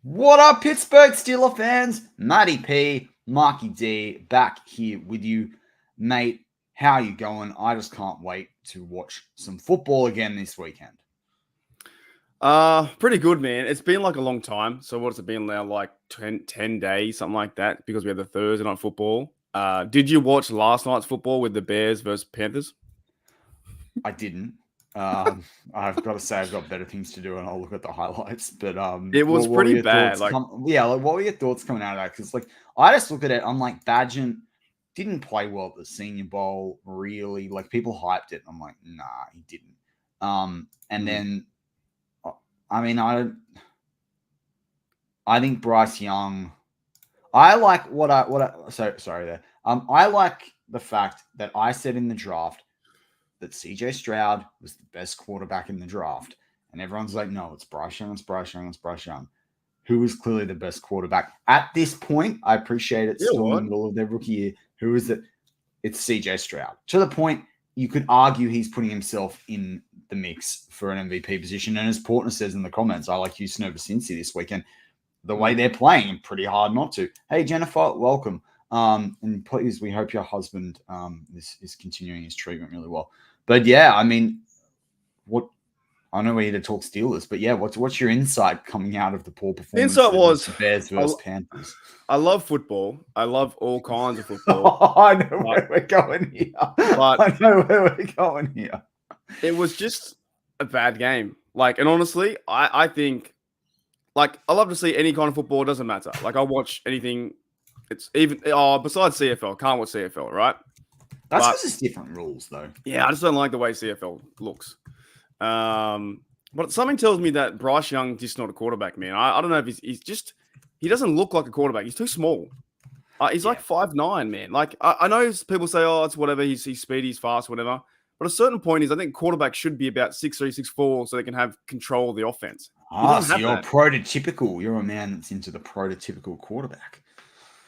What up, Pittsburgh Steelers fans? Matty P, Marky D, back here with you. Mate, how you going? I just can't wait to watch some football again this weekend. Pretty good, man. It's been like a long time. So what's it been now? Like 10 days, something like that, because we had the Thursday night football. Did you watch last night's football with the Bears versus Panthers? I didn't. I've got to say I've got better things to do, and I'll look at the highlights. But It was pretty bad. What were your thoughts coming out of that? Because I just look at it, I'm like, Badgent didn't play well at the Senior Bowl, really. Like, people hyped it. I'm like, nah, he didn't. Then, I mean, I think Bryce Young. I like I like the fact that I said in the draft that CJ Stroud was the best quarterback in the draft. And everyone's like, no, it's Bryce Young, it's Bryce Young, it's Bryce Young. Who is clearly the best quarterback? At this point, I appreciate it. Still in the middle of their rookie year. Who is it? It's CJ Stroud. To the point, you could argue he's putting himself in the mix for an MVP position. And as Portner says in the comments, I like Houston over Cincy this weekend. The way they're playing, pretty hard not to. Hey, Jennifer, welcome. And please, we hope your husband is continuing his treatment really well. But yeah, I mean, I know we're here to talk Steelers, but yeah, what's your insight coming out of the poor performance? Insight was Bears versus Panthers. I love football. I love all kinds of football. I know where we're going here. It was just a bad game. And honestly, I think, I love to see any kind of football. It doesn't matter. I'll watch anything. It's even besides CFL. Can't watch CFL, right? That's because it's different rules, though. Yeah, I just don't like the way CFL looks. But something tells me that Bryce Young's just not a quarterback, man. I don't know if he doesn't look like a quarterback. He's too small. He's like 5'9", man. I know people say, oh, it's whatever. He's speedy, he's fast, whatever. But a certain point is, I think quarterbacks should be about 6'3", 6'4", so they can have control of the offense. So you're prototypical. You're a man that's into the prototypical quarterback.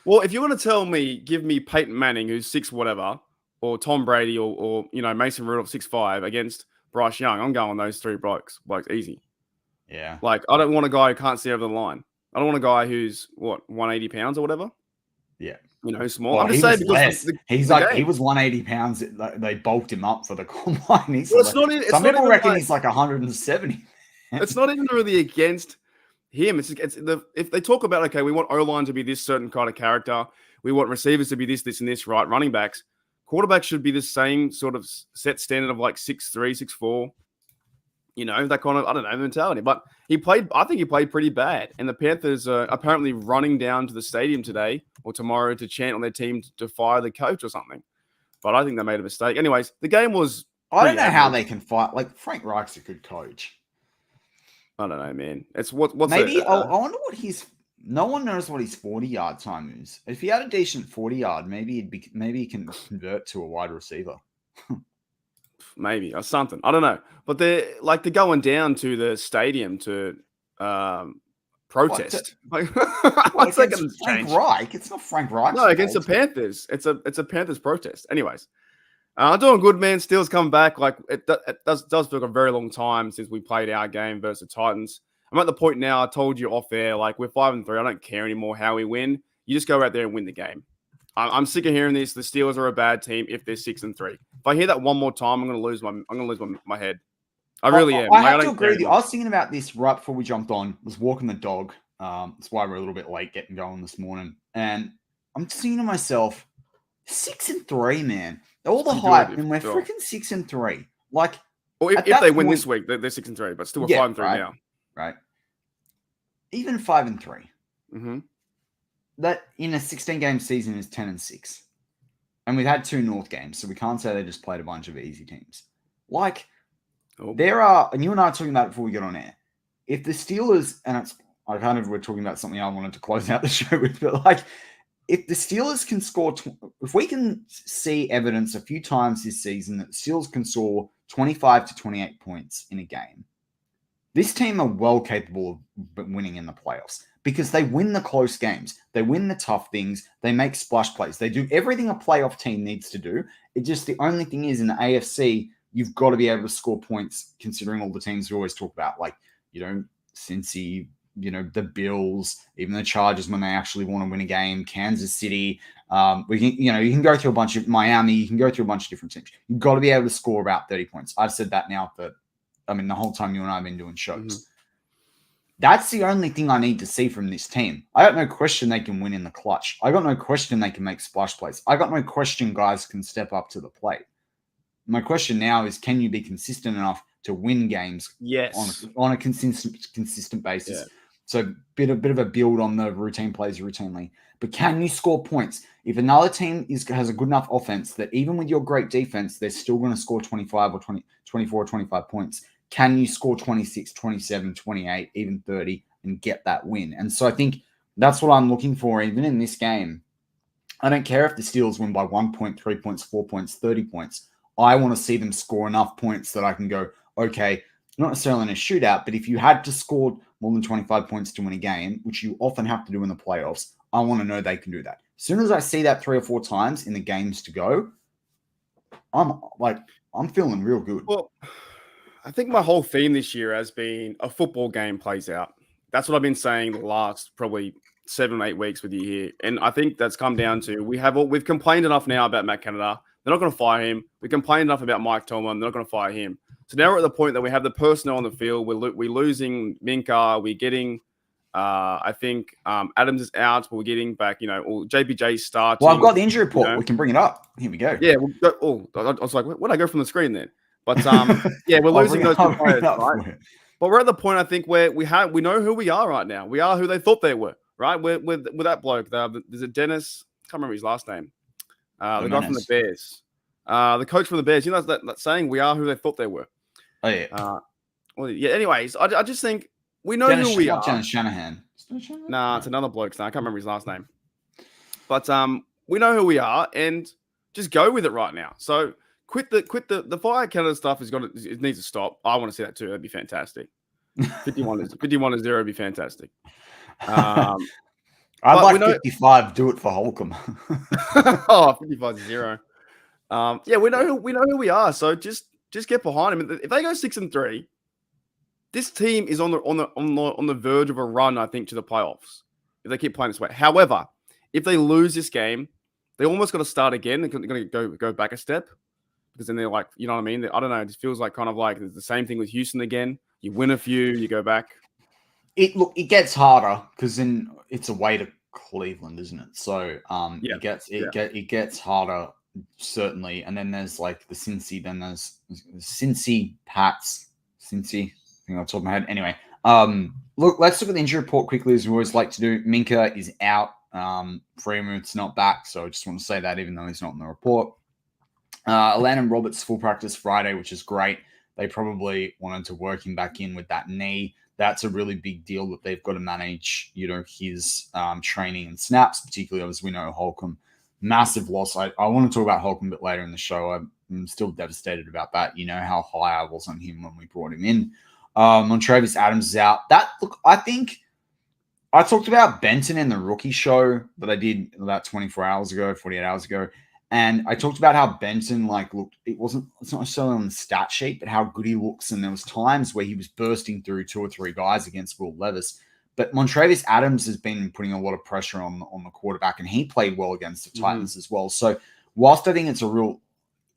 Well, if you want to give me Peyton Manning, who's 6 whatever, or Tom Brady, or Mason Rudolph 6'5" against Bryce Young, I'm going those 3 blokes easy. Yeah. I don't want a guy who can't see over the line. I don't want a guy who's 180 pounds or whatever. Yeah. Who's small. Well, I'm just saying because he was 180 pounds. They bulked him up for the combine. Some people reckon he's 170. It's not even really against him. If they talk about, okay, we want O-line to be this certain kind of character, we want receivers to be this, and this, right? Running backs, quarterbacks should be the same sort of set standard of 6'3", 6'4", that kind of, I don't know, mentality. But I think he played pretty bad. And the Panthers are apparently running down to the stadium today or tomorrow to chant on their team to fire the coach or something. But I think they made a mistake. Anyways, the game was... I don't know how they can fight. Frank Reich's a good coach. I don't know, man. It's what's maybe I wonder what no one knows what his 40-yard time is. If he had a decent 40-yard, maybe he can convert to a wide receiver. Maybe or something. I don't know. But they're going down to the stadium to protest. What's that going to change? Frank Reich? It's not Frank Reich. No, against the Panthers. It's a Panthers protest. Anyways. I'm doing good, man. Steelers come back. It does feel like a very long time since we played our game versus the Titans. I'm at the point now, I told you off air, we're 5-3. I don't care anymore how we win. You just go out there and win the game. I'm sick of hearing this. The Steelers are a bad team if they're 6-3. If I hear that one more time, I'm going to lose my head. I really am. I have to agree with you. I was thinking about this right before we jumped on. I was walking the dog. That's why we're a little bit late getting going this morning. And I'm thinking to myself, 6-3, man. All the hype, and we're freaking 6-3. If they win this week, they're 6-3, but still 5-3 now. Right. Even 5-3. Mm-hmm. That in a 16-game season is 10-6. And we've had 2 North games, so we can't say they just played a bunch of easy teams. There are, and you and I were talking about it before we get on air. If the Steelers, and we're talking about something I wanted to close out the show with, but if the Steelers can score, if we can see evidence a few times this season that the Steelers can score 25 to 28 points in a game, this team are well capable of winning in the playoffs because they win the close games. They win the tough things. They make splash plays. They do everything a playoff team needs to do. It just, the only thing is in the AFC, you've got to be able to score points considering all the teams we always talk about, Cincy, the Bills, even the Chargers when they actually want to win a game, Kansas City. We can, you can go through a bunch of Miami. You can go through a bunch of different teams. You've got to be able to score about 30 points. I've said that now the whole time you and I have been doing shows. That's the only thing I need to see from this team. I got no question they can win in the clutch. I got no question they can make splash plays. I got no question guys can step up to the plate. My question now is, can you be consistent enough to win games on a consistent basis? Yeah. So bit of a build on the routine plays routinely. But can you score points? If another team has a good enough offense that even with your great defense, they're still going to score 25 or 20, 24 or 25 points, can you score 26, 27, 28, even 30 and get that win? And so I think that's what I'm looking for even in this game. I don't care if the Steelers win by 1 point, 3 points, 4 points, 30 points. I want to see them score enough points that I can go, okay, not necessarily in a shootout, but if you had to score more than 25 points to win a game, which you often have to do in the playoffs, I want to know they can do that. As soon as I see that 3 or 4 times in the games to go, I'm feeling real good. Well, I think my whole theme this year has been a football game plays out. That's what I've been saying the last probably 7 or 8 weeks with you here. And I think that's come down to we've complained enough now about Matt Canada. They're not going to fire him. We complained enough about Mike Tomlin. They're not going to fire him. So now we're at the point that we have the personnel on the field. We're losing Minkah. We're getting, I think Adams is out, but we're getting back, or JPJ starting. Well, I've got the injury report. We can bring it up. Here we go. Yeah. I was like, where'd I go from the screen then? But yeah, we're losing those two players, right? But we're at the point, I think, where we know who we are right now. We are who they thought they were, right? With that bloke. There's a Dennis. Can't remember his last name. The guy from the Bears. The coach from the Bears. That saying, we are who they thought they were. Oh, yeah. Anyways, I just think we know who we are. Dennis Shanahan. Nah, it's another bloke. I can't remember his last name. But we know who we are, and just go with it right now. So quit the fire Canada stuff. It needs to stop. I want to see that too. That'd be fantastic. 51-0 would be fantastic. I'd like 55. Do it for Holcomb. 55-0. Yeah, we know who we are. So just get behind them. If they go 6-3, this team is on the verge of a run, I think, to the playoffs. If they keep playing this way. However, if they lose this game, they almost got to start again. They're going to go back a step, because then they're like, you know what I mean? I don't know. It just feels like kind of like it's the same thing with Houston again. You win a few, you go back. It gets harder because then it's away to Cleveland, isn't it? So it gets harder. Certainly, and then there's like the Cincy, then there's Cincy, Pats, Cincy. I think I'll top of my head. Anyway, let's look at the injury report quickly, as we always like to do. Minkah is out. Freeman's not back, so I just want to say that, even though he's not in the report. Landon Roberts full practice Friday, which is great. They probably wanted to work him back in with that knee. That's a really big deal that they've got to manage, his training and snaps, particularly as we know Holcomb. Massive loss. I want to talk about Holcomb a bit later in the show. I'm still devastated about that. You know how high I was on him when we brought him in. Montravius Adams is out. I think I talked about Benton in the rookie show that I did about 48 hours ago. And I talked about how Benton, looked, it's not necessarily on the stat sheet, but how good he looks. And there was times where he was bursting through 2 or 3 guys against Will Levis. But Montravius Adams has been putting a lot of pressure on the quarterback, and he played well against the Titans as well. So whilst I think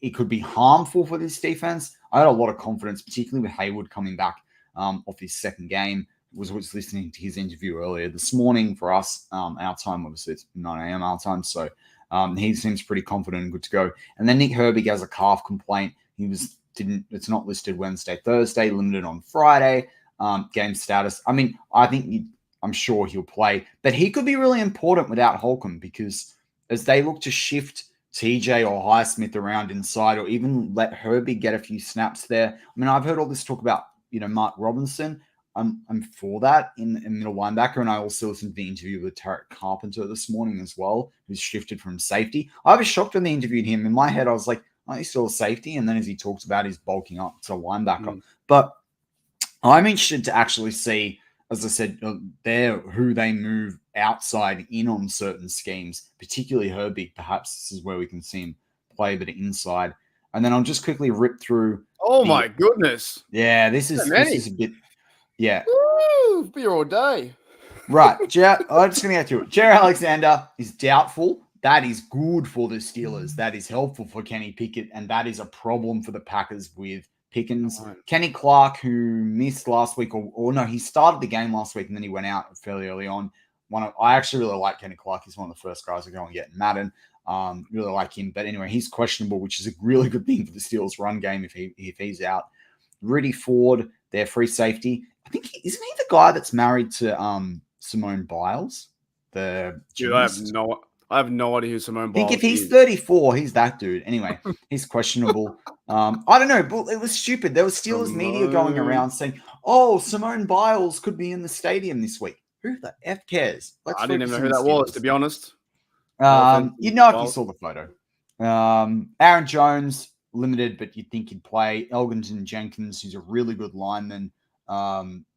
it could be harmful for this defense, I had a lot of confidence, particularly with Hayward coming back off his second game. Was listening to his interview earlier this morning for us, our time, obviously it's 9 a.m. our time. So he seems pretty confident and good to go. And then Nick Herbig has a calf complaint. It's not listed Wednesday, Thursday, limited on Friday. Game status. I mean, I'm sure he'll play, but he could be really important without Holcomb, because as they look to shift TJ or Highsmith around inside, or even let Herbie get a few snaps there. I mean, I've heard all this talk about, Mark Robinson. I'm for that in middle linebacker, and I also listened to the interview with Tarek Carpenter this morning as well, who's shifted from safety. I was shocked when they interviewed him. In my head, I was like, oh, he's still a safety, and then as he talks about, he's bulking up to linebacker. But I'm interested to actually see, as I said, who they move outside in on certain schemes, particularly Herbig. Perhaps this is where we can see him play a bit of inside. And then I'll just quickly rip through. Oh, my goodness. Yeah, this is a bit. Yeah. Woo! Beer all day. Right. I'm just going to get to it. Jerry Alexander is doubtful. That is good for the Steelers. That is helpful for Kenny Pickett, and that is a problem for the Packers with Pickens. Right. Kenny Clark, who missed last week, or no, he started the game last week and then he went out fairly early on. I actually really like Kenny Clark. He's one of the first guys I go and get in Madden. Really like him. But anyway, he's questionable, which is a really good thing for the Steelers run game if he's out. Rudy Ford, their free safety. I think isn't he the guy that's married to Simone Biles? Dude, I have no idea who Simone Biles I think if he's is. 34, he's that dude. Anyway, he's questionable. I don't know, but it was stupid. There was Steelers media going around saying, "Oh, Simone Biles could be in the stadium this week." Who the F cares? I didn't even know who that was, to be honest. You know if you saw the photo. Aaron Jones, limited, but you'd think he'd play. Elgin Jenkins, who's a really good lineman.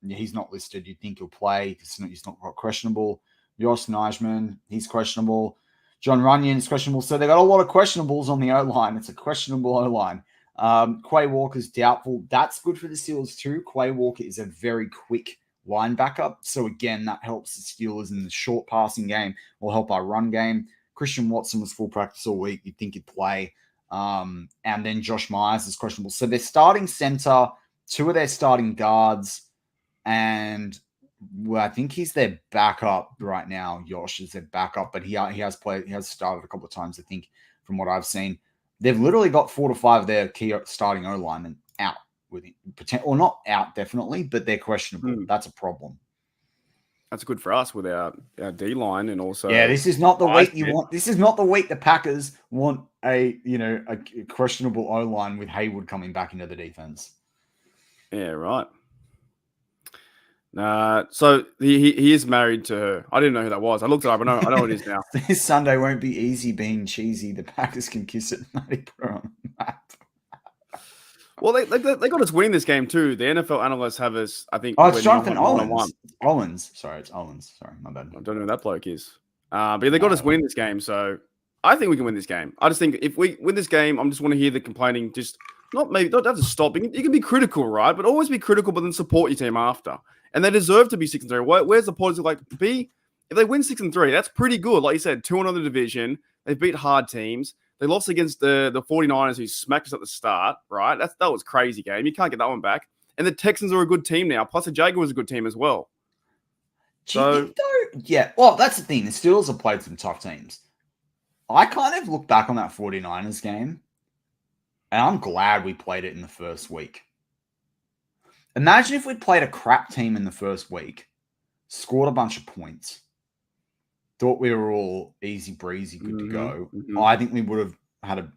He's not listed. You'd think he'll play. He's not questionable. Josh Nijman, he's questionable. John Runyon's questionable. So they got a lot of questionables on the O-line. It's a questionable O-line. Quay Walker's doubtful. That's good for the Steelers too. Quay Walker is a very quick linebacker. So again, that helps the Steelers in the short passing game. Will help our run game. Christian Watson was full practice all week. You'd think he'd play. And then Josh Myers is questionable. So their starting center, two of their starting guards, and I think he's their backup right now. Josh is their backup, but he has started a couple of times, I think, from what I've seen. They've literally got 4 to 5 of their key starting O-linemen out with him. Or not out, definitely, but they're questionable. That's a problem. That's good for us with our D-line and also... Yeah, this is not the week you want. This is not the week the Packers want a questionable O-line with Hayward coming back into the defense. Yeah, right. So he is married to her. I didn't know who that was. I looked it up. I know who it is now. This Sunday won't be easy being cheesy. The Packers can kiss it. Matty put on the map. Well, they got us winning this game too. The NFL analysts have us, I think. Oh, it's Jonathan Owens. Sorry, it's Owens. Sorry, my bad. I don't know who that bloke is. But they got us winning this game, so I think we can win this game. I just think if we win this game, I just want to hear the complaining. Just don't have to stop. You can be critical, right? But always be critical, but then support your team after. And they deserve to be 6-3. Where's the positive? Like, if they win 6-3, that's pretty good. Like you said, 2-1 the division. They've beat hard teams. They lost against the 49ers, who smacked us at the start, right? That was a crazy game. You can't get that one back. And the Texans are a good team now. Plus, the Jaguars are a good team as well. Yeah. Well, that's the thing. The Steelers have played some tough teams. I kind of look back on that 49ers game, and I'm glad we played it in the first week. Imagine if we'd played a crap team in the first week, scored a bunch of points, thought we were all easy breezy, good to go. Mm-hmm. I think we would have had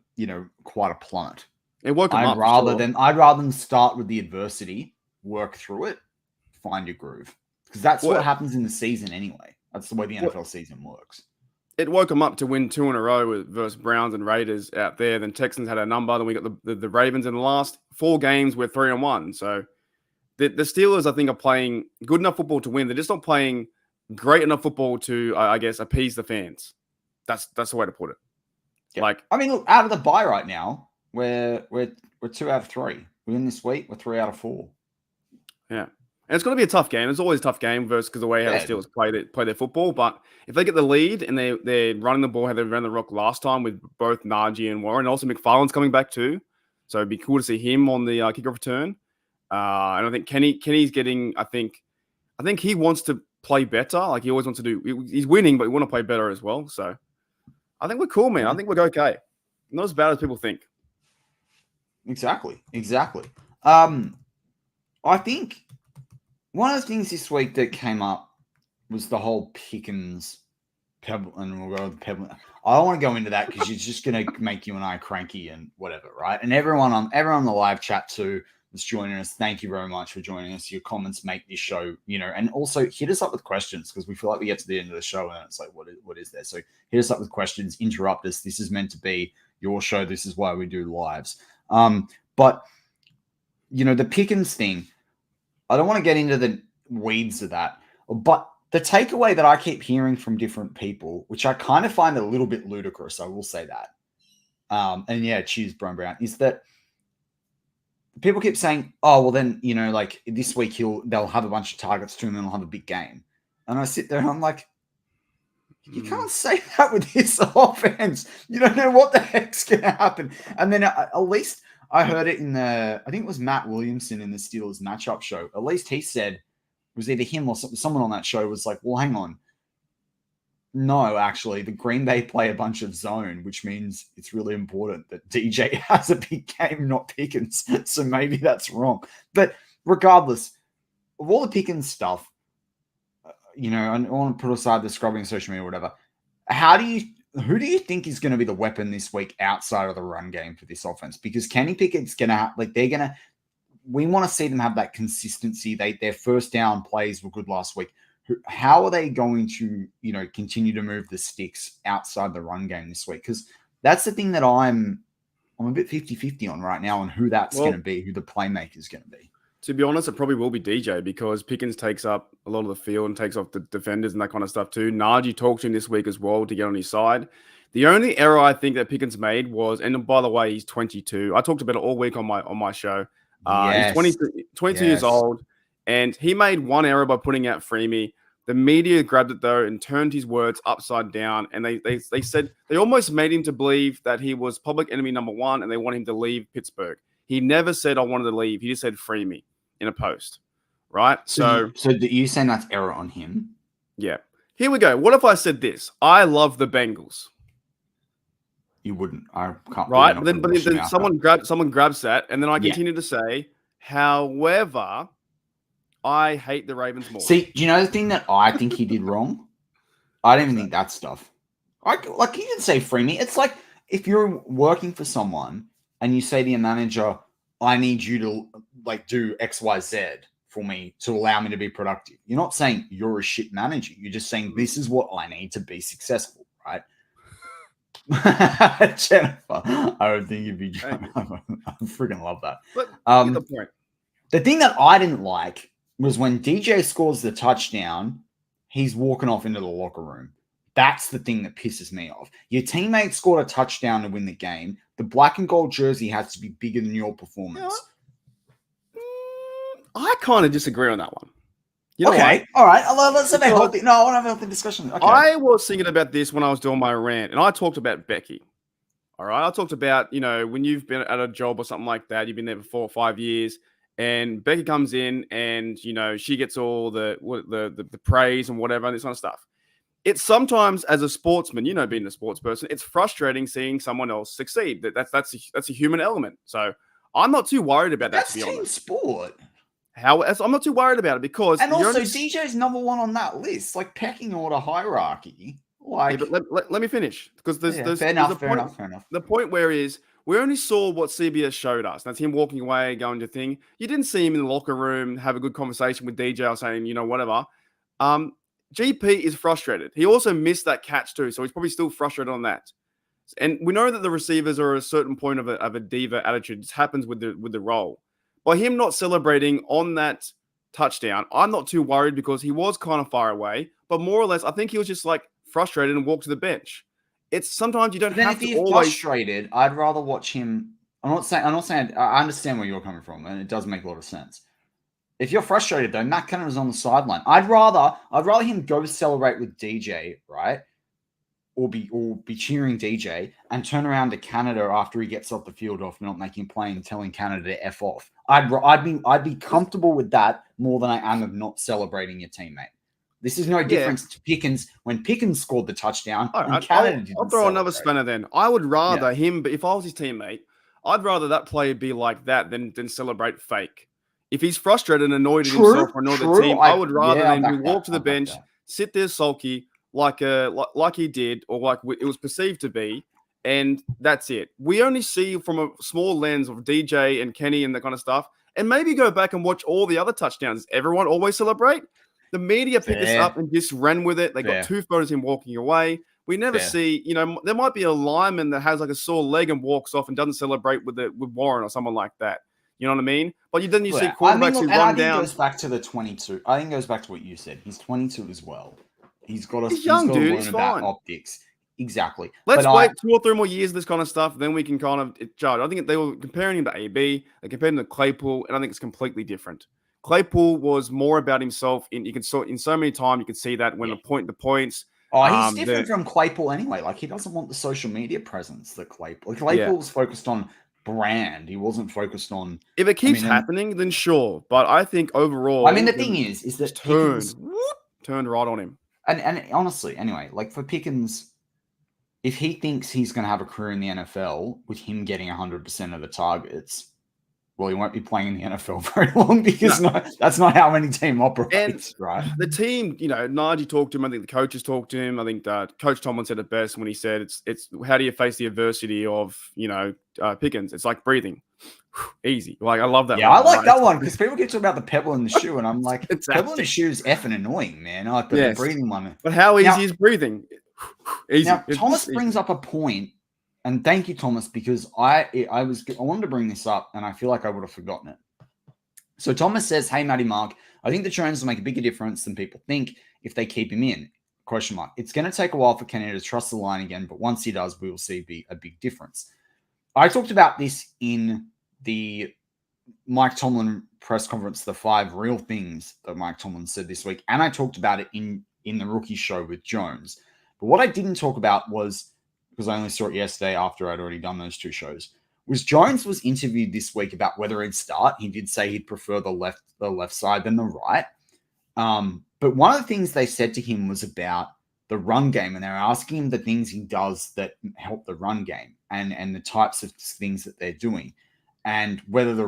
quite a plummet. It woke them up. I'd rather than start with the adversity, work through it, find your groove, because that's what happens in the season anyway. That's the way the NFL season works. It woke them up to win 2 in a row versus Browns and Raiders out there. Then Texans had a number. Then we got the Ravens in the last 4 games. We're 3-1. So the Steelers, I think, are playing good enough football to win. They're just not playing great enough football to, I guess, appease the fans. That's the way to put it. Yeah. Like, I mean, look, out of the bye right now, we're 2 out of 3. We win this week, we're 3 out of 4. Yeah. And it's going to be a tough game. It's always a tough game versus because the way how the Steelers play their football. But if they get the lead and they're running the ball how they ran the rock last time with both Najee and Warren, and also McFarland's coming back too. So it'd be cool to see him on the kickoff return. And I think Kenny's getting, I think he wants to play better. Like he always wants to do. He's winning, but he want to play better as well. So I think we're cool, man. I think we're okay. Not as bad as people think. Exactly. I think one of the things this week that came up was the whole Pickens Pebble, and we'll go with Pebble. I don't want to go into that because it's just going to make you and I cranky and whatever, right? And everyone on the live chat too that's joining us, thank you very much for joining us. Your comments make this show, and also hit us up with questions because we feel like we get to the end of the show and it's like, what is there? So hit us up with questions, interrupt us. This is meant to be your show. This is why we do lives. But the Pickens thing, I don't want to get into the weeds of that, but the takeaway that I keep hearing from different people, which I kind of find a little bit ludicrous, I will say that. And yeah, cheers, Brown, is that people keep saying, "Oh, well, then like this week they'll have a bunch of targets to him and they'll have a big game." And I sit there and I'm like, you can't say that with this offense. You don't know what the heck's going to happen. And then at least I heard it I think it was Matt Williamson in the Steelers matchup show. At least he said, it was either him or someone on that show was like, well, hang on. No, actually, the Green Bay play a bunch of zone, which means it's really important that DJ has a big game, not Pickens. So maybe that's wrong. But regardless of all the Pickens stuff, I want to put aside the scrubbing social media or whatever. Who do you think is going to be the weapon this week outside of the run game for this offense? Because Kenny Pickett's going to we want to see them have that consistency. Their first down plays were good last week. How are they going to, continue to move the sticks outside the run game this week? Because that's the thing that I'm a bit 50-50 on right now on who that's going to be, who the playmaker is going to be. To be honest, it probably will be DJ because Pickens takes up a lot of the field and takes off the defenders and that kind of stuff too. Najee talked to him this week as well to get on his side. The only error I think that Pickens made was, and by the way, he's 22. I talked about it all week on my show. He's 22 years old, and he made one error by putting out Freemy. The media grabbed it though and turned his words upside down, and they said they almost made him to believe that he was public enemy number one, and they want him to leave Pittsburgh. He never said I wanted to leave. He just said free me in a post, right? So you saying that's error on him? Yeah. Here we go. What if I said this? I love the Bengals. You wouldn't. I can't. Right. But then someone grabs that, and then I continue to say, however, I hate the Ravens more. See, do you know the thing that I think he did wrong? I don't even think that stuff. You can say free me. It's like if you're working for someone and you say to your manager, I need you to do X, Y, Z for me to allow me to be productive. You're not saying you're a shit manager. You're just saying this is what I need to be successful, right? Jennifer, I would think you'd be trying. I freaking love that. But the point. The thing that I didn't like was when DJ scores the touchdown, he's walking off into the locker room. That's the thing that pisses me off. Your teammate scored a touchdown to win the game. The black and gold jersey has to be bigger than your performance. I kind of disagree on that one. Okay, all right. Let's have a healthy. No, I want to have a healthy discussion. Okay. I was thinking about this when I was doing my rant, and I talked about Becky. All right, I talked about when you've been at a job or something like that, you've been there for 4 or 5 years, and Becky comes in, and she gets all the praise and whatever, and this kind of stuff. It's sometimes as a sportsman, being a sports person, it's frustrating seeing someone else succeed. That's a human element. So I'm not too worried about that. That's to be honest. Team sport. I'm not too worried about it because also DJ's number one on that list, like pecking order hierarchy. But let me finish because there's fair enough. The point where is we only saw what CBS showed us. That's him walking away, going to thing. You didn't see him in the locker room have a good conversation with DJ or saying whatever. GP is frustrated. He also missed that catch too, so he's probably still frustrated on that. And we know that the receivers are a certain point of a diva attitude. This happens with the role. By him not celebrating on that touchdown, I'm not too worried because he was kind of far away. But more or less, I think he was just frustrated and walked to the bench. It's sometimes you don't have to always. Frustrated, I'd rather watch him. I'm not saying. I understand where you're coming from, and it does make a lot of sense. If you're frustrated though, Matt Canada is on the sideline. I'd rather him go celebrate with DJ, right? Or be cheering DJ and turn around to Canada after he gets off the field off not making a play and telling Canada to F off. I'd be comfortable with that more than I am of not celebrating your teammate. This is no difference to Pickens when Pickens scored the touchdown. I'll throw another spanner then. I would rather him, but if I was his teammate, I'd rather that player be like that than celebrate fake. If he's frustrated and annoyed at himself or annoyed at the team, I would rather than walk to the bench, sit there sulky like he did or like it was perceived to be, and that's it. We only see from a small lens of DJ and Kenny and that kind of stuff, and maybe go back and watch all the other touchdowns. Everyone always celebrate. The media picked this up and just ran with it. They got 2 photos of him walking away. We never see, there might be a lineman that has a sore leg and walks off and doesn't celebrate with Warren or someone like that. You know what I mean? But then you see quarterbacks who run down. I think it goes back to the 22. I think it goes back to what you said. He's 22 as well. He's young, dude. He's fine. Optics. exactly. Let's But wait 2 or 3 more years of this kind of stuff, then we can kind of judge. I think they were comparing him to AB, they compared him to Claypool, and I think it's completely different. Claypool was more about himself. In so many times you can see that when yeah. the points. He's different from Claypool anyway. Like, he doesn't want the social media presence that Claypool. Claypool's focused on brand. He wasn't focused on. If it keeps happening, then sure. But I think overall, the thing is that turned right on him. And honestly, anyway, like for Pickens, if he thinks he's going to have a career in the NFL with him getting 100% of the targets, well, he won't be playing in the NFL very long because that's not how any team operates, right? The team, Najee talked to him. I think the coaches talked to him. I think Coach Tomlin said it best when he said, "It's how do you face the adversity of Pickens? It's like breathing, easy." Like, I love that. Yeah, I like that one because people get talking about the pebble in the shoe, and I'm like, pebble in the shoe is effing annoying, man. I like the breathing one. But how easy is breathing? Easy. Now, Thomas brings up a point. And thank you, Thomas, because I wanted to bring this up, and I feel like I would have forgotten it. So Thomas says, "Hey, Matty Mark, I think the Jones will make a bigger difference than people think if they keep him in. ? It's going to take a while for Kenny to trust the line again, but once he does, we will see a big difference." I talked about this in the Mike Tomlin press conference, the 5 real things that Mike Tomlin said this week, and I talked about it in the rookie show with Jones. But what I didn't talk about was, because I only saw it yesterday after I'd already done those 2 shows, was Jones was interviewed this week about whether he'd start. He did say he'd prefer the left side than the right. But one of the things they said to him was about the run game, and they were asking him the things he does that help the run game and the types of things that they're doing, and whether the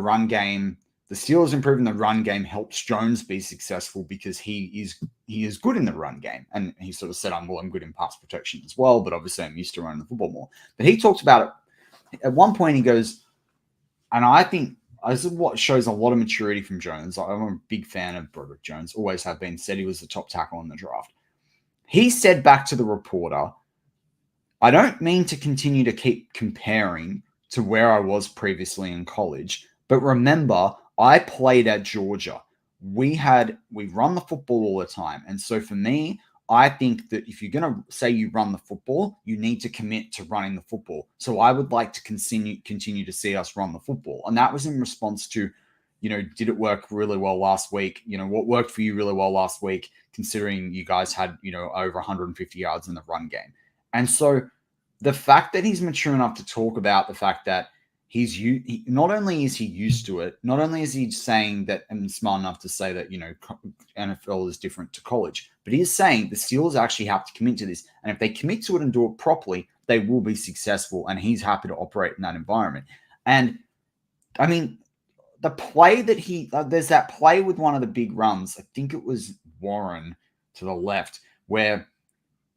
Steelers improving the run game helps Jones be successful because he is good in the run game. And he sort of said, I'm good in pass protection as well, but obviously I'm used to running the football more. But he talked about it. At one point he goes, and I think this is what shows a lot of maturity from Jones. I'm a big fan of Broderick Jones, always have been, said he was the top tackle in the draft. He said back to the reporter, "I don't mean to continue to keep comparing to where I was previously in college, but remember, I played at Georgia. We run the football all the time. And so for me, I think that if you're going to say you run the football, you need to commit to running the football. So I would like to continue to see us run the football." And that was in response to, did it work really well last week? What worked for you really well last week, considering you guys had, over 150 yards in the run game. And so the fact that he's mature enough to talk about the fact that he not only is he used to it, not only is he saying that and smart enough to say that, NFL is different to college, but he is saying the Steelers actually have to commit to this. And if they commit to it and do it properly, they will be successful. And he's happy to operate in that environment. And I mean, the play that there's that play with one of the big runs, I think it was Warren to the left, where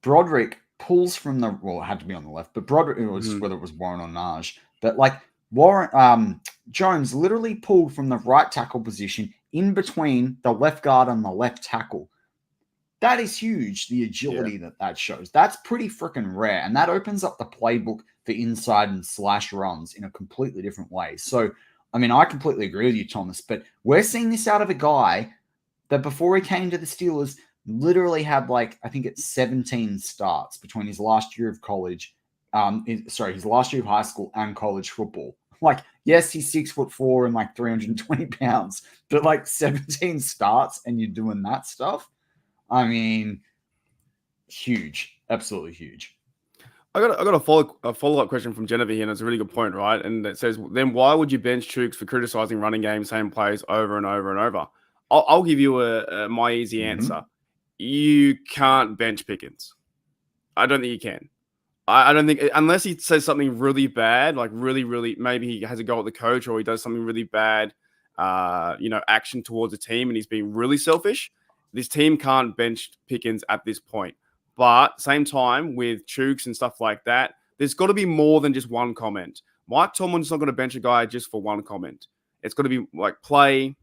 Broderick pulls from it had to be on the left, but Broderick, whether it was Warren or Naj, but like Warren, Jones literally pulled from the right tackle position in between the left guard and the left tackle. That is huge, the agility that shows. That's pretty freaking rare, and that opens up the playbook for inside and slash runs in a completely different way. So, I mean, I completely agree with you, Thomas, but we're seeing this out of a guy that before he came to the Steelers literally had I think it's 17 starts between his last year of college, his last year of high school and college football. Yes, he's 6'4" and 320 pounds, but 17 starts and you're doing that stuff. I mean, huge, absolutely huge. I got a follow-up question from Jennifer here, and it's a really good point, right? And it says, then why would you bench Chooks for criticizing running game, same plays over and over and over? I'll give you my easy answer. You can't bench Pickens. I don't think you can. I don't think, unless he says something really bad, really, maybe he has a go at the coach or he does something really bad, action towards the team and he's being really selfish. This team can't bench Pickens at this point. But same time with Chooks and stuff like that, there's got to be more than just one comment. Mike Tomlin's not going to bench a guy just for one comment. It's got to be play,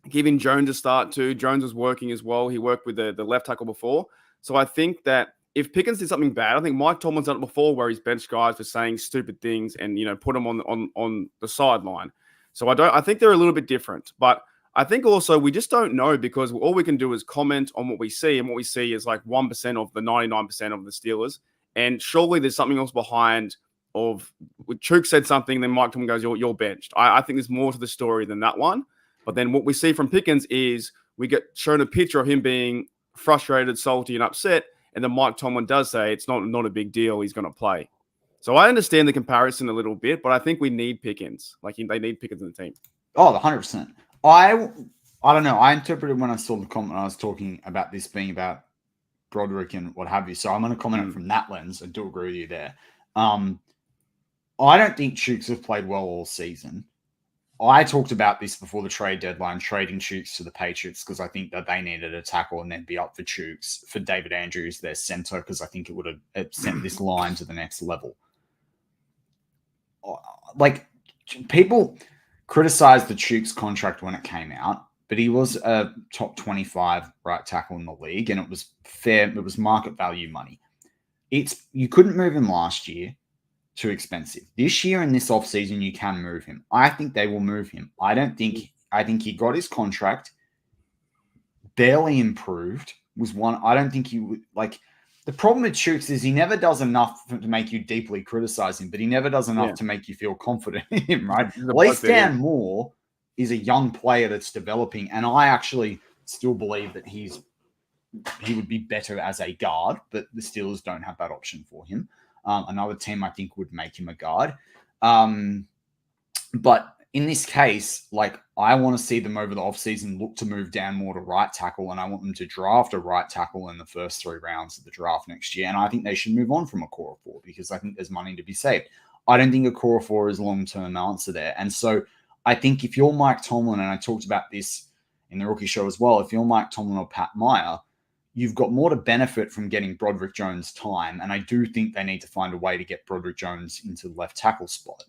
giving Jones a start too. Jones was working as well. He worked with the left tackle before. So I think that if Pickens did something bad, I think Mike Tomlin's done it before where he's benched guys for saying stupid things and, put them on the sideline. So I think they're a little bit different. But I think also we just don't know because all we can do is comment on what we see. And what we see is 1% of the 99% of the Steelers. And surely there's something else behind of Chuk said something, then Mike Tomlin goes, you're benched. I think there's more to the story than that one. But then what we see from Pickens is we get shown a picture of him being frustrated, salty, and upset. And then Mike Tomlin does say it's not a big deal. He's going to play. So I understand the comparison a little bit, but I think we need Pickens. Like they need Pickens in the team. Oh, 100%. I don't know. I interpreted when I saw the comment, I was talking about this being about Broderick and what have you. So I'm going to comment from that lens. I do agree with you there. I don't think Chooks have played well all season. I talked about this before the trade deadline, trading Chooks to the Patriots because I think that they needed a tackle and then be up for Chooks for David Andrews, their center, because I think it would have sent this line to the next level. Like, people criticized the Chooks contract when it came out, but he was a top 25 right tackle in the league, and it was fair. It was market value money. You couldn't move him last year. Too expensive. This year in this offseason, you can move him. I think they will move him. I think he got his contract, barely improved. I don't think he would, like, the problem with Chooks is he never does enough to make you deeply criticize him, but he never does enough to make you feel confident in him, right? At least Dan Moore is a young player that's developing, and I actually still believe that he would be better as a guard, but the Steelers don't have that option for him. Another team, I think, would make him a guard. But in this case, like, I want to see them over the offseason look to move Dan Moore to right tackle, and I want them to draft a right tackle in the first 3 rounds of the draft next year. And I think they should move on from a core 4 because I think there's money to be saved. I don't think a core 4 is a long-term answer there. And so I think if you're Mike Tomlin, and I talked about this in the rookie show as well, if you're Mike Tomlin or Pat Meyer, you've got more to benefit from getting Broderick Jones time. And I do think they need to find a way to get Broderick Jones into the left tackle spot.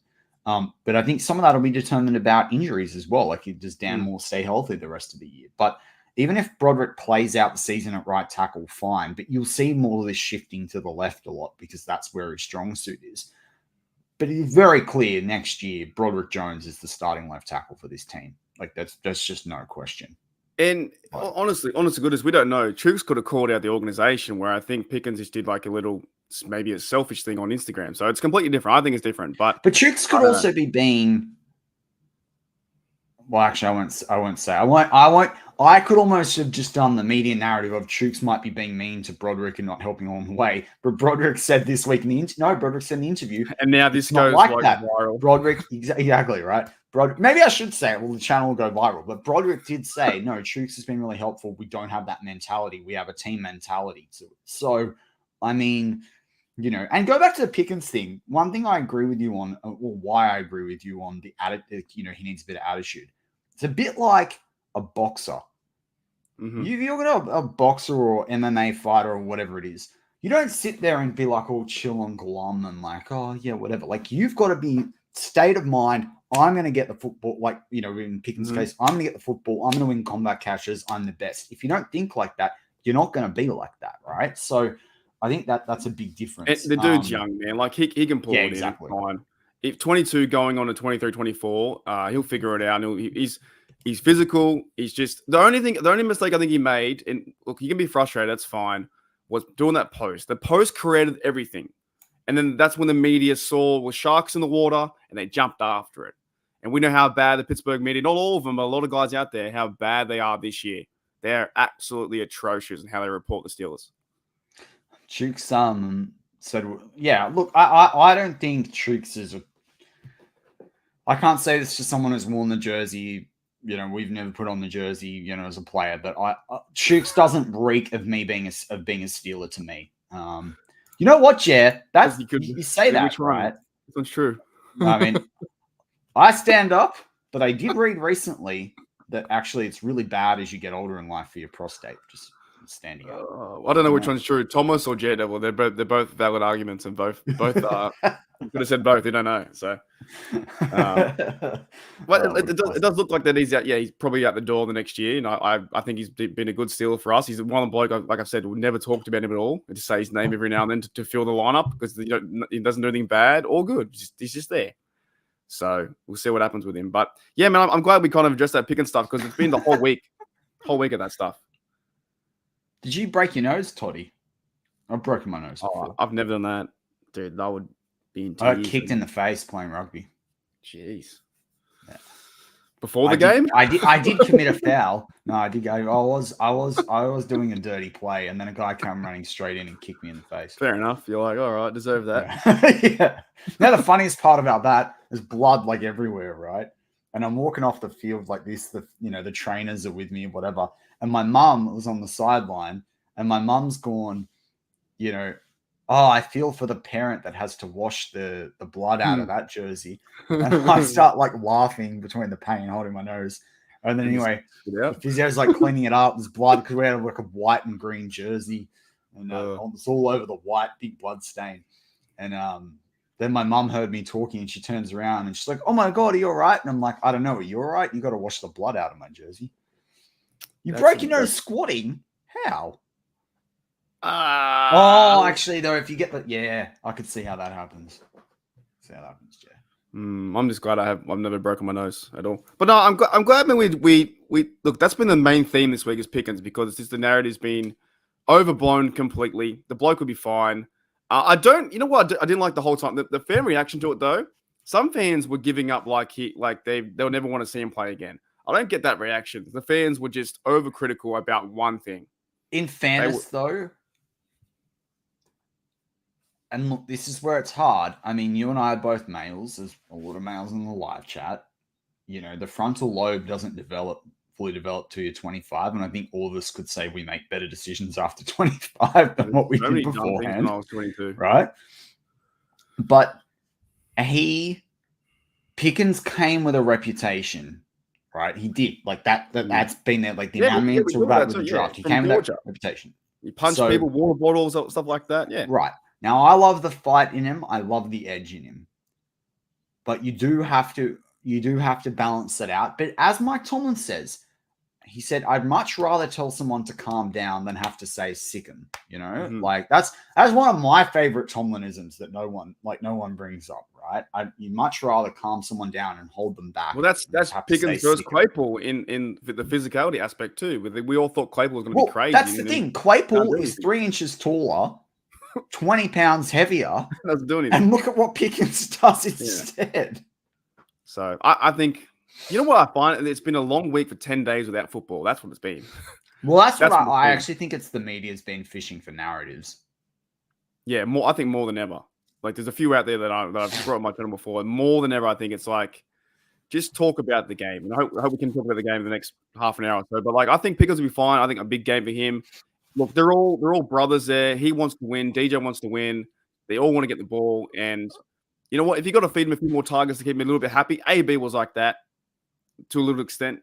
But I think some of that will be determined about injuries as well. Like, does Dan Moore stay healthy the rest of the year? But even if Broderick plays out the season at right tackle, fine. But you'll see more of this shifting to the left a lot because that's where his strong suit is. But it's very clear next year, Broderick Jones is the starting left tackle for this team. Like, that's just no question. And honestly, goodness, we don't know. Chooks could have called out the organization, where I think Pickens just did like a little, maybe a selfish thing on Instagram. So it's completely different. I think it's different. But Chooks could also be being. Well, actually, I won't say. I could almost have just done the media narrative of Chooks might be being mean to Broderick and not helping along the way. But Broderick said this week in the Broderick said in the interview, and now this goes like that. Viral. Broderick, exactly right. Maybe I should say it. Well, the channel will go viral. But Broderick did say, no, Chooks has been really helpful. We don't have that mentality. We have a team mentality to it. So, I mean, and go back to the Pickens thing. One thing I agree with you on, or why I agree with you on the attitude, he needs a bit of attitude. It's a bit like a boxer. Mm-hmm. You're going to a boxer or MMA fighter or whatever it is. You don't sit there and be like all chill and glum and like, oh, yeah, whatever. Like, you've got to be state of mind. I'm going to get the football, like, in Pickens' case, I'm going to get the football. I'm going to win combat catches. I'm the best. If you don't think like that, you're not going to be like that, right? So I think that's a big difference. The dude's young, man. Like, he can pull it exactly. In. Fine. If 22 going on to 23, 24, he'll figure it out. And he's physical. He's just the only mistake I think he made, and look, he can be frustrated. That's fine. Was doing that post. The post created everything. And then that's when the media saw was sharks in the water and they jumped after it. And we know how bad the Pittsburgh media, not all of them, but a lot of guys out there, how bad they are this year. They're absolutely atrocious in how they report the Steelers. Chooks said, yeah, look, I don't think Chooks is I can't say this to someone who's worn the jersey. We've never put on the jersey, as a player, but Chooks doesn't reek of me being a Steeler to me. You know what, Jer? That's you say that, right? That's true. I mean, I stand up, but I did read recently that actually it's really bad as you get older in life for your prostate. Just standing up. I don't know which one's true, Thomas or Jed. Well, they're both valid arguments, and both you could have said both. You don't know, so. But it does look like that he's out. Yeah, he's probably out the door the next year. I think he's been a good Steeler for us. He's one of the bloke, like I've said, we never talked about him at all. We just say his name every now and then to fill the lineup because he doesn't do anything bad or good. He's just there. So we'll see what happens with him. But yeah, man, I'm glad we kind of addressed that Pickens stuff because it's been the whole week of that stuff. Did you break your nose, Toddy? I've broken my nose before. I've never done that, dude. That would be in I got kicked in the face playing rugby. Jeez. Yeah. Before the game? I did commit a foul. No, I did go. I was doing a dirty play, and then a guy came running straight in and kicked me in the face. Fair enough. You're like, all right, deserve that. Yeah. Now the funniest part about that is blood like everywhere, right? And I'm walking off the field like this. The trainers are with me, whatever. And my mum was on the sideline, and my mum's gone, oh, I feel for the parent that has to wash the blood out of that jersey. And I start like laughing between the pain, holding my nose. And then anyway, the physio's like cleaning it up. There's blood because we had like a white and green jersey. And it's all over the white, big blood stain. And then my mum heard me talking and she turns around and she's like, oh my God, are you all right? And I'm like, I don't know. Are you all right? You got to wash the blood out of my jersey. You broke your nose squatting? How? Actually, though, if you get I could see how that happens. I'm just glad I've never broken my nose at all. But no, I'm glad that we look. That's been the main theme this week is Pickens because it's just the narrative's been overblown completely. The bloke would be fine. I didn't like the whole time. The fan reaction to it though. Some fans were giving up they'll never want to see him play again. I don't get that reaction. The fans were just overcritical about one thing. In fairness, though. And look, this is where it's hard. I mean, you and I are both males. There's a lot of males in the live chat. The frontal lobe doesn't fully develop till you're 25. And I think all of us could say we make better decisions after 25 than what we did beforehand. When I was 22. Right? But Pickens came with a reputation, right? He did. Like that's been there. Like the amount of talk about with the draft. He came with that reputation. He punched people, water bottles, stuff like that. Yeah. Right. Now, I love the fight in him. I love the edge in him. But you do have to balance it out. But as Mike Tomlin says, he said, I'd much rather tell someone to calm down than have to say sick him. Like that's one of my favorite Tomlinisms that no one brings up, right? You much rather calm someone down and hold them back. Well, that's Pickens versus Claypool in the physicality aspect too. We all thought Claypool was going to be crazy. That's the thing. Claypool is 3 inches taller, 20 pounds heavier, doesn't do anything. And look at what Pickens does instead. So I think, you know what I find? It's been a long week for 10 days without football. That's what it's been. Well, that's what I actually think it's the media's been fishing for narratives. Yeah, I think more than ever. Like there's a few out there that I've brought on my channel before. And more than ever, I think it's like, just talk about the game. And I hope we can talk about the game in the next half an hour or so. But like, I think Pickens will be fine. I think a big game for him. Look, they're all brothers there. He wants to win. DJ wants to win. They all want to get the ball. And you know what? If you got to feed him a few more targets to keep him a little bit happy, AB was like that to a little extent.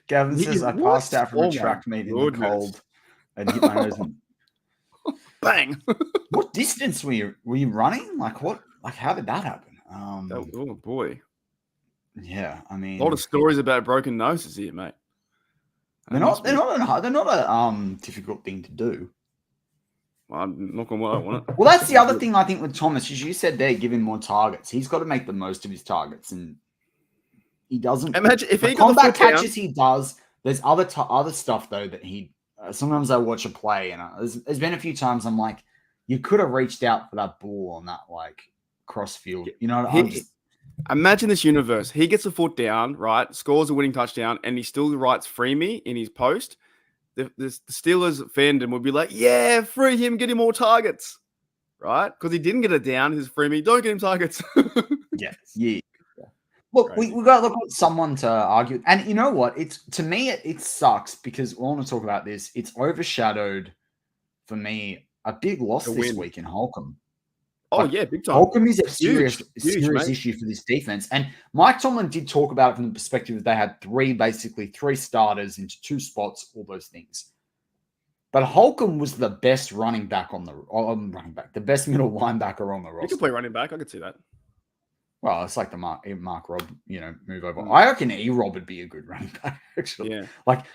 Gavin says, I passed out from a track meet in the cold and hit my nose. Bang! What distance were you running? Like what? Like how did that happen? Oh boy. Yeah, I mean, a lot of stories about broken noses here, mate. They're not a difficult thing to do. Well, I'm not gonna want it. Well, that's the other thing I think with Thomas, as you said there, give him more targets. He's got to make the most of his targets, and he doesn't. Imagine if he got combat catches, he does. There's other stuff though that he. Sometimes I watch a play, and there's been a few times I'm like, you could have reached out for that ball on that like cross field. You know, imagine this universe. He gets a foot down, right? Scores a winning touchdown, and he still writes "free me" in his post. The Steelers fandom would be like, "Yeah, free him, get him more targets," right? Because he didn't get it down. His free me, don't get him targets. Yes, yeah. Look, we got to look at someone to argue, and you know what? To me, it sucks because we want to talk about this. It's overshadowed for me a big loss this week in Holcomb. Oh, yeah, big time. Holcomb is a serious issue for this defense. And Mike Tomlin did talk about it from the perspective that they had three starters into 2 spots, all those things. But Holcomb was the best running back the best middle linebacker on the roster. He could play running back. I could see that. Well, it's like the Mark Rob, move over. I reckon E-Rob would be a good running back, actually. Yeah.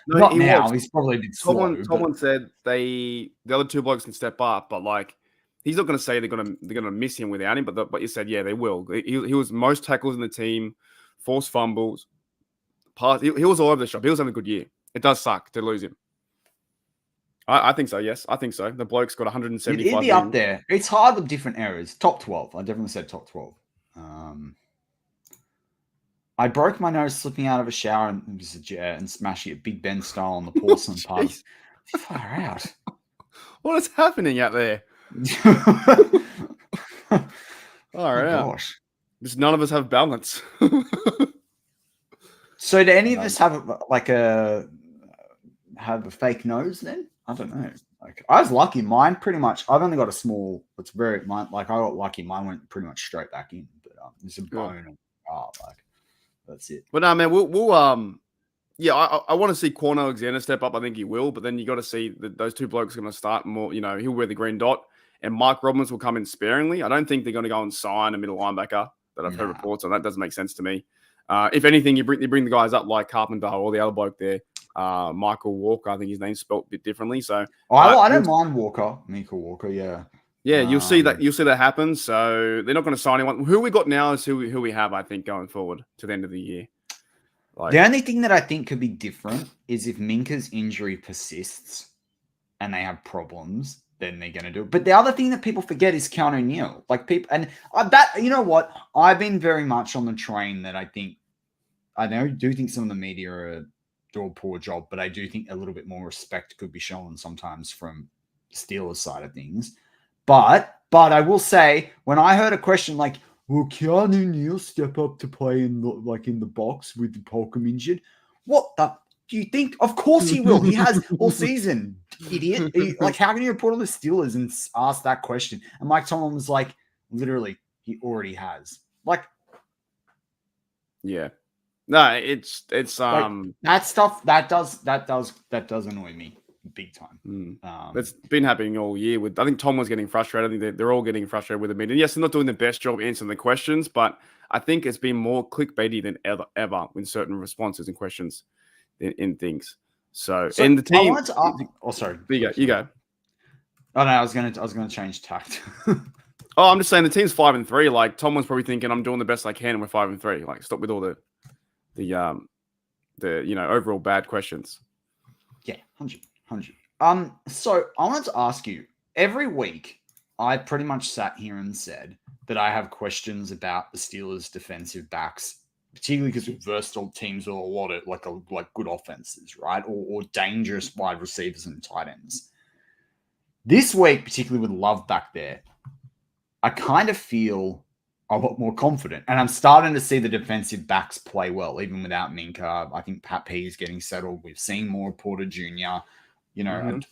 Not now. He's probably a bit slow. Someone said the other 2 blokes can step up, but like, he's not going to say they're going to miss him without him, but you said, yeah, they will. He was most tackles in the team, forced fumbles, pass. He was all over the shop. He was having a good year. It does suck to lose him. I think so. Yes, I think so. The bloke's got 175. It'd be up there. It's hard with different eras. Top 12. I definitely said top 12. I broke my nose slipping out of a shower and smashing it Big Ben style on the porcelain pub. Far out. What is happening out there? All right. Gosh. Just none of us have balance. So do any of us have a fake nose then? I don't know. Like I was lucky. Mine pretty much. I've only got a small. It's very mine. Like I got lucky. Mine went pretty much straight back in. But there's a bone and like that's it. But no, man. We'll yeah. I want to see Quan Alexander step up. I think he will. But then you got to see that those two blokes are going to start more. You know, he'll wear the green dot, and Mike Robbins will come in sparingly. I don't think they're going to go and sign a middle linebacker. That I've heard reports on. That doesn't make sense to me. If anything, you bring the guys up like Carpenter or the other bloke there. Michael Walker, I think his name's spelled a bit differently. So I don't mind Walker, Minkah Walker, yeah. Yeah, you'll see that happen. So they're not going to sign anyone. Who we got now is who we have, I think, going forward to the end of the year. Like, the only thing that I think could be different is if Minkah's injury persists and they have problems, then they're going to do it. But the other thing that people forget is Keanu Neal. Like people, and that, you know what? I've been very much on the train that I do think some of the media do a poor job, but I do think a little bit more respect could be shown sometimes from the Steelers side of things. But I will say, when I heard a question like, will Keanu Neal step up to play in the box with the Holcomb injured? What the do you think? Of course he will. He has all season, idiot. Like, how can you report on the Steelers and ask that question? And Mike Tomlin was like, literally, he already has. Like, yeah. No, it's like, that stuff that does annoy me big time. That's been happening all year. I think Tom was getting frustrated. I think they're all getting frustrated with the media. Yes, they're not doing the best job answering the questions, but I think it's been more clickbaity than ever in certain responses and questions in things. So and the team. Sorry. You go. Oh no, I was gonna change tact. I'm just saying the team's 5-3. Like Tom was probably thinking, I'm doing the best I can, and we're 5-3. Like stop with all the overall bad questions. Yeah, 100. So I wanted to ask you, every week I pretty much sat here and said that I have questions about the Steelers' defensive backs, particularly because with versatile teams with a lot of like good offenses, right? Or dangerous wide receivers and tight ends. This week, particularly with Love back there, I kind of feel a lot more confident. And I'm starting to see the defensive backs play well, even without Minkah. I think Pat P is getting settled. We've seen more Porter Jr. I don't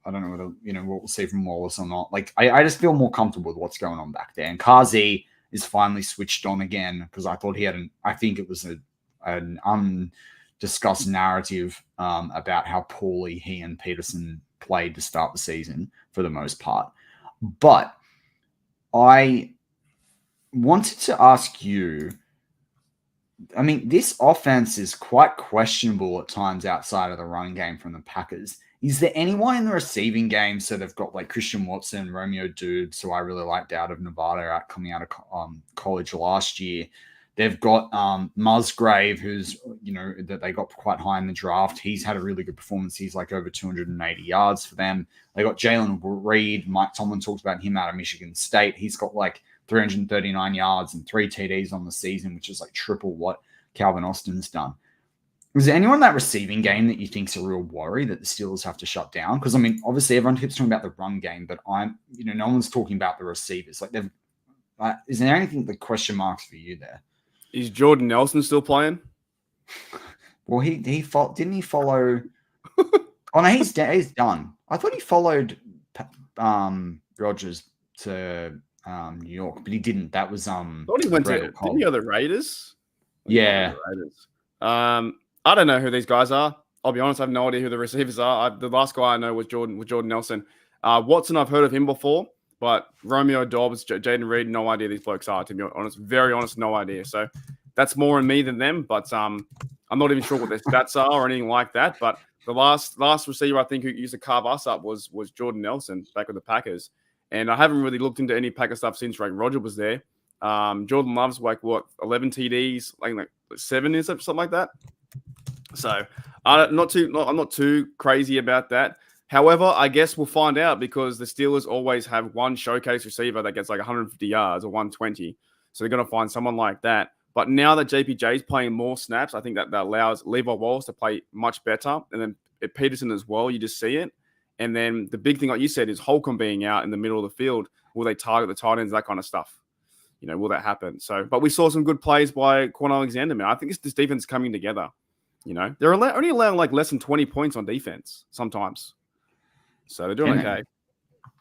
know whether, what we'll see from Wallace or not. Like, I just feel more comfortable with what's going on back there. And Kazi is finally switched on again because I thought I think it was an undiscussed narrative about how poorly he and Peterson played to start the season for the most part. But I wanted to ask you, I mean, this offense is quite questionable at times outside of the run game from the Packers. Is there anyone in the receiving game? So they've got like Christian Watson, Romeo Dubes, who I really liked out of Nevada coming out of college last year. They've got Musgrave, who's, that they got quite high in the draft. He's had a really good performance. He's like over 280 yards for them. They got Jalen Reed. Mike Tomlin talks about him out of Michigan State. He's got like 339 yards and 3 TDs on the season, which is like triple what Calvin Austin's done. Is there anyone in that receiving game that you think's a real worry that the Steelers have to shut down? Because, I mean, obviously everyone keeps talking about the run game, but no one's talking about the receivers. Like, is there anything the question marks for you there? Is Jordan Nelson still playing? Well, didn't he follow? Oh no, he's done. I thought he followed Rodgers to New York, but he didn't. That was I thought he went to didn't he go to the Raiders? Yeah. I don't know who these guys are. I'll be honest, I have no idea who the receivers are. The last guy I know was Jordan Nelson. Watson, I've heard of him before, but Romeo Dobbs, Jaden Reed, no idea these blokes are, to be honest. Very honest, no idea. So that's more in me than them, but I'm not even sure what their stats are or anything like that. But the last receiver I think who used to carve us up was Jordan Nelson back with the Packers. And I haven't really looked into any Packer stuff since Roger was there. Jordan Love's like 11 TDs, like 7 is something like that. So I'm not too crazy about that. However, I guess we'll find out because the Steelers always have one showcase receiver that gets like 150 yards or 120. So they're going to find someone like that. But now that JPJ is playing more snaps, I think that allows Levi Wallace to play much better. And then Peterson as well, you just see it. And then the big thing, like you said, is Holcomb being out in the middle of the field. Will they target the tight ends, that kind of stuff? Will that happen? So, but we saw some good plays by Quan Alexander, man. I think this defense is coming together. They're only allowing like less than 20 points on defense sometimes. So they're doing okay.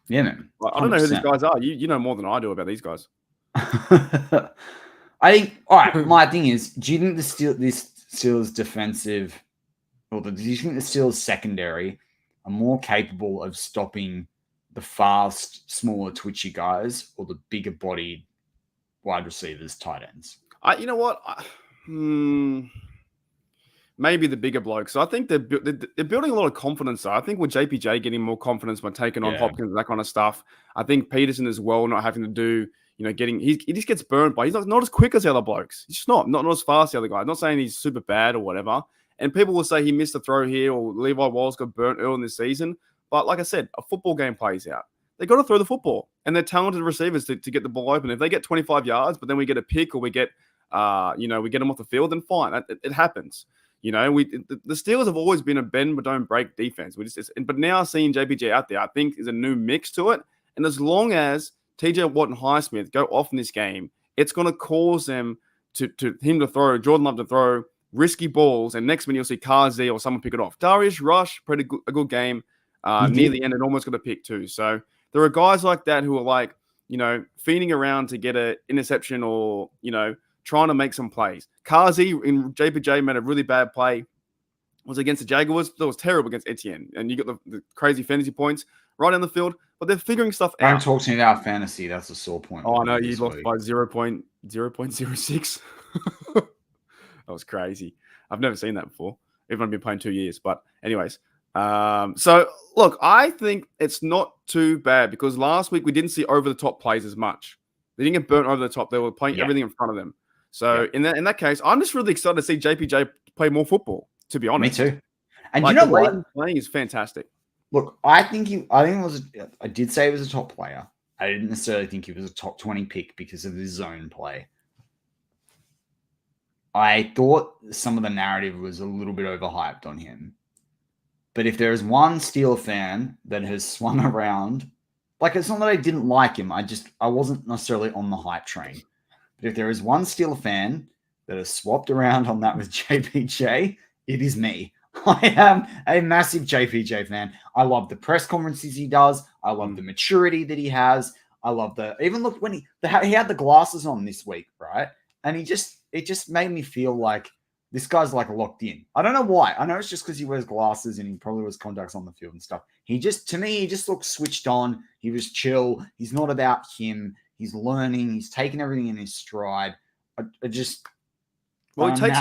Yeah, man. I don't know who these guys are. You know more than I do about these guys. I think, all right, my thing is, do you think this Steelers defensive, or do you think the Steelers secondary are more capable of stopping the fast, smaller, twitchy guys or the bigger bodied wide receivers, tight ends? You know what? Maybe the bigger blokes. So I think they're building a lot of confidence. I think with JPJ getting more confidence by taking on Hopkins and that kind of stuff. I think Peterson as well, not having to do, he just gets burned by. He's not as quick as the other blokes. He's just not as fast as the other guys. I'm not saying he's super bad or whatever. And people will say he missed a throw here or Levi Wallace got burnt early in the season. But like I said, a football game plays out. They got to throw the football, and they're talented receivers to get the ball open. If they get 25 yards, but then we get a pick or we get, we get them off the field, then fine. It happens. The Steelers have always been a bend but don't break defense. But now seeing JPJ out there, I think is a new mix to it. And as long as TJ Watt and Highsmith go off in this game, it's going to cause them him to throw, Jordan Love to throw risky balls. And next minute you'll see Kazi or someone pick it off. Darius Rush played a good game near the end and almost got a pick too. So there are guys like that who are like, feeding around to get an interception or, trying to make some plays. Kazi in JPJ made a really bad play. Was against the Jaguars. That was terrible against Etienne. And you got the crazy fantasy points right on the field. But they're figuring stuff out. Don't talk to me about fantasy. That's a sore point. Oh, I know. You lost by 0.06. That was crazy. I've never seen that before. Even I've been playing 2 years. But anyways. So, look, I think it's not too bad because last week we didn't see over-the-top plays as much. They didn't get burnt over the top. They were playing everything in front of them. So in that case, I'm just really excited to see JPJ play more football, to be honest. Me too. And you know what? Playing is fantastic. Look, I did say he was a top player. I didn't necessarily think he was a top 20 pick because of his zone play. I thought some of the narrative was a little bit overhyped on him. But if there is one Steeler fan that has swung around, like it's not that I didn't like him. I wasn't necessarily on the hype train. But if there is one Steeler fan that has swapped around on that with JPJ, it is me. I am a massive JPJ fan. I love the press conferences he does. I love the maturity that he has. I love even look when he had the glasses on this week, right? And it just made me feel like this guy's like locked in. I don't know why. I know it's just because he wears glasses and he probably wears contacts on the field and stuff. To me, he just looks switched on. He was chill. He's not about him. He's learning. He's taking everything in his stride. It takes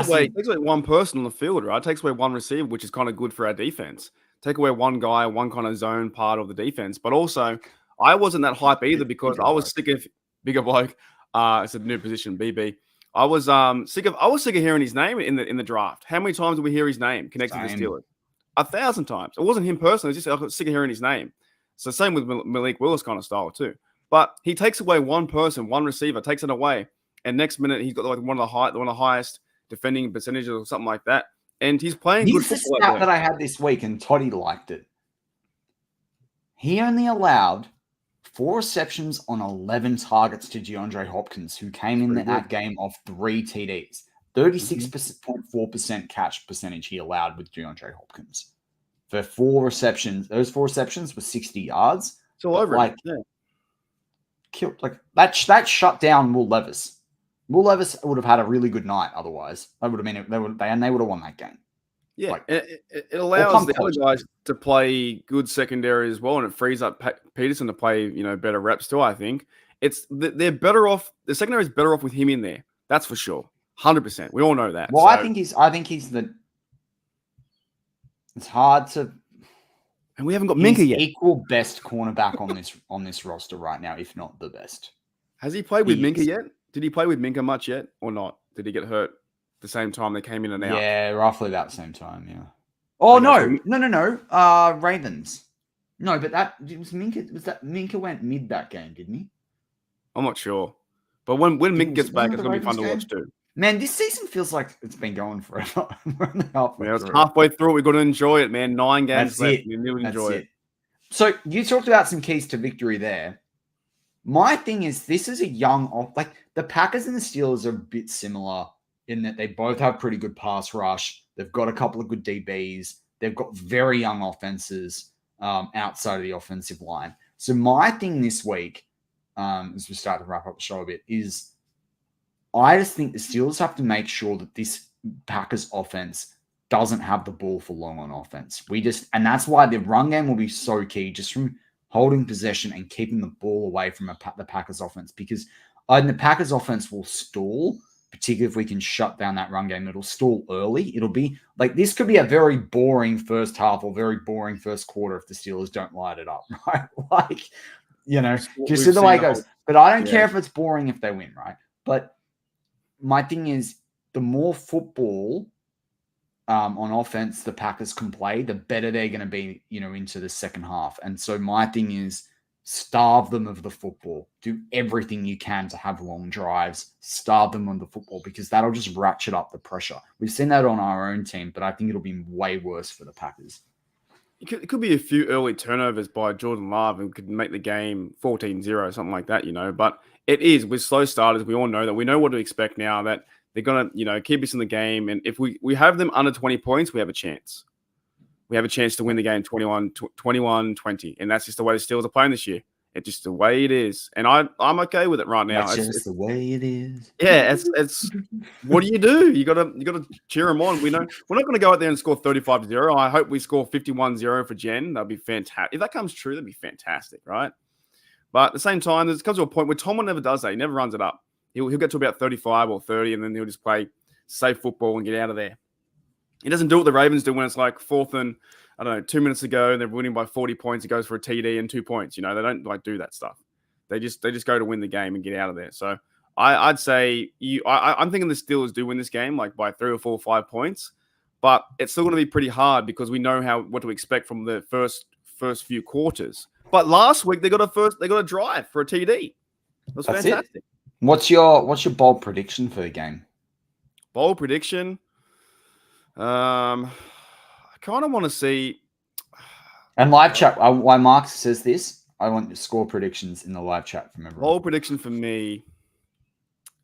away one person on the field, right? It takes away one receiver, which is kind of good for our defense. Take away one guy, one kind of zone part of the defense. But also, I wasn't that hype either because I was sick of bigger bloke. It's a new position, BB. I was sick of hearing his name in the draft. How many times did we hear his name connected to the Steelers? 1,000 times. It wasn't him personally. It's just I was sick of hearing his name. So same with Malik Willis kind of style too. But he takes away one person, one receiver, takes it away, and next minute he's got like one of the highest defending percentages or something like that, and he's playing good football. Here's the stat that I had this week, and Toddy liked it. He only allowed 4 receptions on 11 targets to DeAndre Hopkins, who came in that game off 3 TDs. 36.4% catch percentage he allowed with DeAndre Hopkins. For 4 receptions, those 4 receptions were 60 yards. It's all over. Killed that shut down Will Levis. Will Levis would have had a really good night otherwise. That would have been they would have won that game. Yeah, it allows the other guys to play good secondary as well, and it frees up Peterson to play better reps too. I think they're better off. The secondary is better off with him in there. That's for sure, 100%. We all know that. Well, I think he's the. It's hard to. And we haven't got Minkah yet. Equal best cornerback on this roster right now, if not the best. Has he played with Minkah yet? Did he play with Minkah much yet, or not? Did he get hurt the same time they came in and out? Yeah, roughly about the same time. Yeah. Oh no. Ravens. No, but that it was Minkah. Was that Minkah went mid that game, didn't he? I'm not sure. But when Minkah gets back, Wasn't it it's the going to be fun to Ravens watch too. Man, this season feels like it's been going forever. We're only halfway Yeah, it's through. halfway through. We've got to enjoy it, man. 9 games That's left. it. We really That's enjoy it. So you talked about some keys to victory there. My thing is, this is a young, like the Packers and the Steelers are a bit similar in that they both have pretty good pass rush. They've got a couple of good DBs. They've got very young offenses outside of the offensive line. So my thing this week, as we start to wrap up the show a bit, is I just think the Steelers have to make sure that this Packers offense doesn't have the ball for long on offense. And that's why the run game will be so key, just from holding possession and keeping the ball away from the Packers offense, because the Packers offense will stall, particularly if we can shut down that run game. It'll stall early. It'll be like, this could be a very boring first half or very boring first quarter if the Steelers don't light it up, right? Like, just see the way it goes. But I don't care if it's boring if they win, right? But my thing is, the more football on offense the Packers can play, the better they're going to be, into the second half. And so my thing is, starve them of the football. Do everything you can to have long drives. Starve them on the football, because that'll just ratchet up the pressure. We've seen that on our own team, but I think it'll be way worse for the Packers. It could be a few early turnovers by Jordan Love and could make the game 14-0, something like that, But it is, with slow starters, we all know that. We know what to expect now, that they're going to, keep us in the game. And if we have them under 20 points, we have a chance. We have a chance to win the game 21-20. And that's just the way the Steelers are playing this year. It's just the way it is. And I'm okay with it right now. That's just the way it is. Yeah, it's what do? You gotta cheer them on. We know we're not gonna go out there and score 35-0. I hope we score 51-0 for Jen. That'd be fantastic. If that comes true, that'd be fantastic, right? But at the same time, there comes to a point where Tomlin never does that. He never runs it up. He'll get to about 35 or 30, and then he'll just play safe football and get out of there. He doesn't do what the Ravens do when it's like 4th and, 2 minutes ago, and they're winning by 40 points. He goes for a TD and 2 points. They don't do that stuff. They just go to win the game and get out of there. So I'd say I'm thinking the Steelers do win this game, like by 3 or 4 or 5 points, but it's still going to be pretty hard because we know what to expect from the first few quarters. But last week they got a drive for a TD. It was fantastic. It. What's your bold prediction for the game? Bold prediction. I kind of want to see. And live chat. Why Mark says this? I want the score predictions in the live chat from everyone. Bold prediction for me.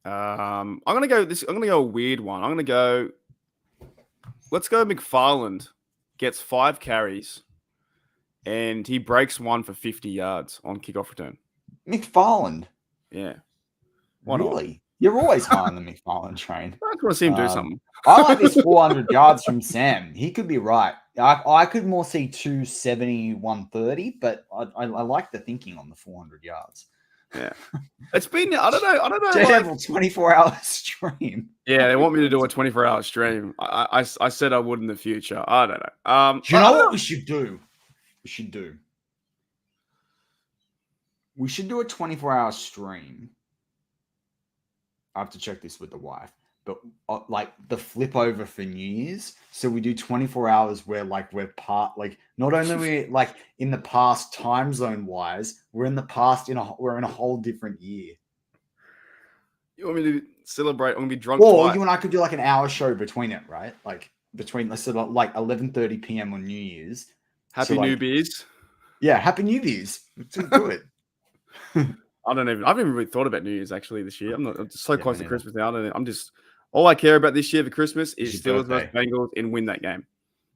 I'm gonna go a weird one. I'm gonna go. Let's go. McFarland gets 5 carries, and he breaks one for 50 yards on kickoff return. McFarland. Yeah. Why really? Not? You're always high on the McFarland train. I just want to see him do something. I like this 400 yards from Sam. He could be right. I could more see 270, 130, but I like the thinking on the 400 yards. Yeah. It's been, I don't know. Terrible 24-hour stream. Yeah, they want me to do a 24-hour stream. I said I would in the future. I don't know. Do you know what we should do? We should do a 24-hour stream. I have to check this with the wife, but like the flip over for New Year's. So we do 24 hours where we're not only we like in the past time zone wise, we're in the past we're in a whole different year. You want me to celebrate? I'm gonna be drunk. Or you and I could do like an hour show between it, right? Like between let's say like 11:30 p.m. on New Year's. Happy New Year's. Yeah, Happy New Year's. Let's do it. I haven't even really thought about New Year's actually this year. I'm just so close to Christmas now. All I care about this year for Christmas is Steelers versus Bengals and win that game.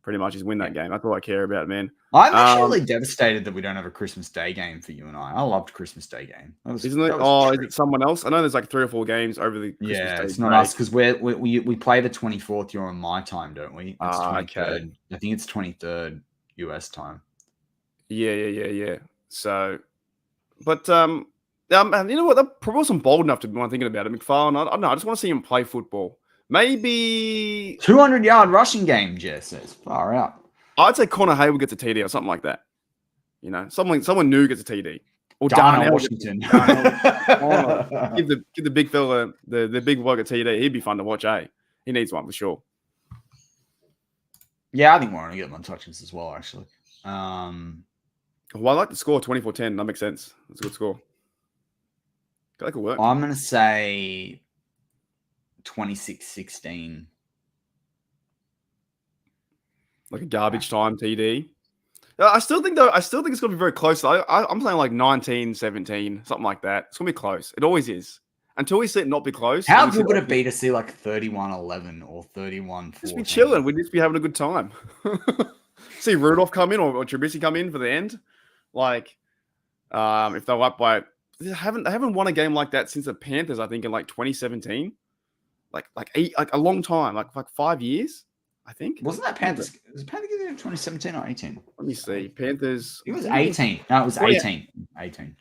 Pretty much is win that game. That's all I care about, man. I'm actually devastated that we don't have a Christmas Day game for you and I. I loved Christmas Day game. Is it someone else? I know there's like 3 or 4 games over the Christmas Day. It's not us because we play the 24th. You're on my time, don't we? It's 23rd. Okay. I think it's 23rd US time. Yeah. So, but you know what? That probably wasn't bold enough to be thinking about it. McFarland, I don't know. I just want to see him play football. Maybe 200-yard rushing game, Jess says. Far out. I'd say Connor Hayward gets a TD or something like that. Someone new gets a TD. Or Darnell Washington. Give the big fella, the big bloke a TD. He'd be fun to watch, eh? He needs one for sure. Yeah, I think we're going to get him on touches as well, actually. Well, I like the score 24-10. That makes sense. That's a good score. That could work. I'm going to say 26-16. Like a garbage time TD. I still think it's going to be very close. I'm playing like 19-17, something like that. It's going to be close. It always is. Until we see it not be close. How good would it be to see like 31-11 or 31-14? Just be chilling. We'd just be having a good time. See Rudolph come in or Trubisky come in for the end. Like, if they're up by... They haven't won a game like that since the Panthers, I think, in like 2017. Like a long time. Like 5 years, I think. Wasn't that Panthers? Was Panthers in 2017 or 18? Let me see. Panthers. It was 18. No, it was 18. 18.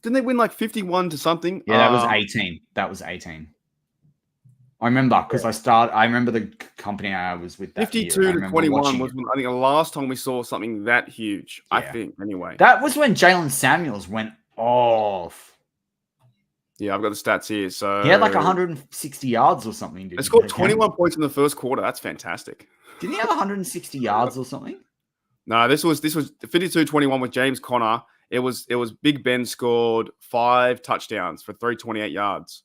Didn't they win like 51 to something? Yeah, that was 18. That was 18. I remember because I remember the company I was with. That 52 year. to 21 was, I think, the last time we saw something that huge. Yeah. I think, anyway. That was when Jalen Samuels went off. Yeah, I've got the stats here. So he had like 160 yards or something. They scored 21 points in the first quarter. That's fantastic. Didn't he have 160 yards or something? No, this was 52-21 with James Conner. It was Big Ben scored 5 touchdowns for 328 yards.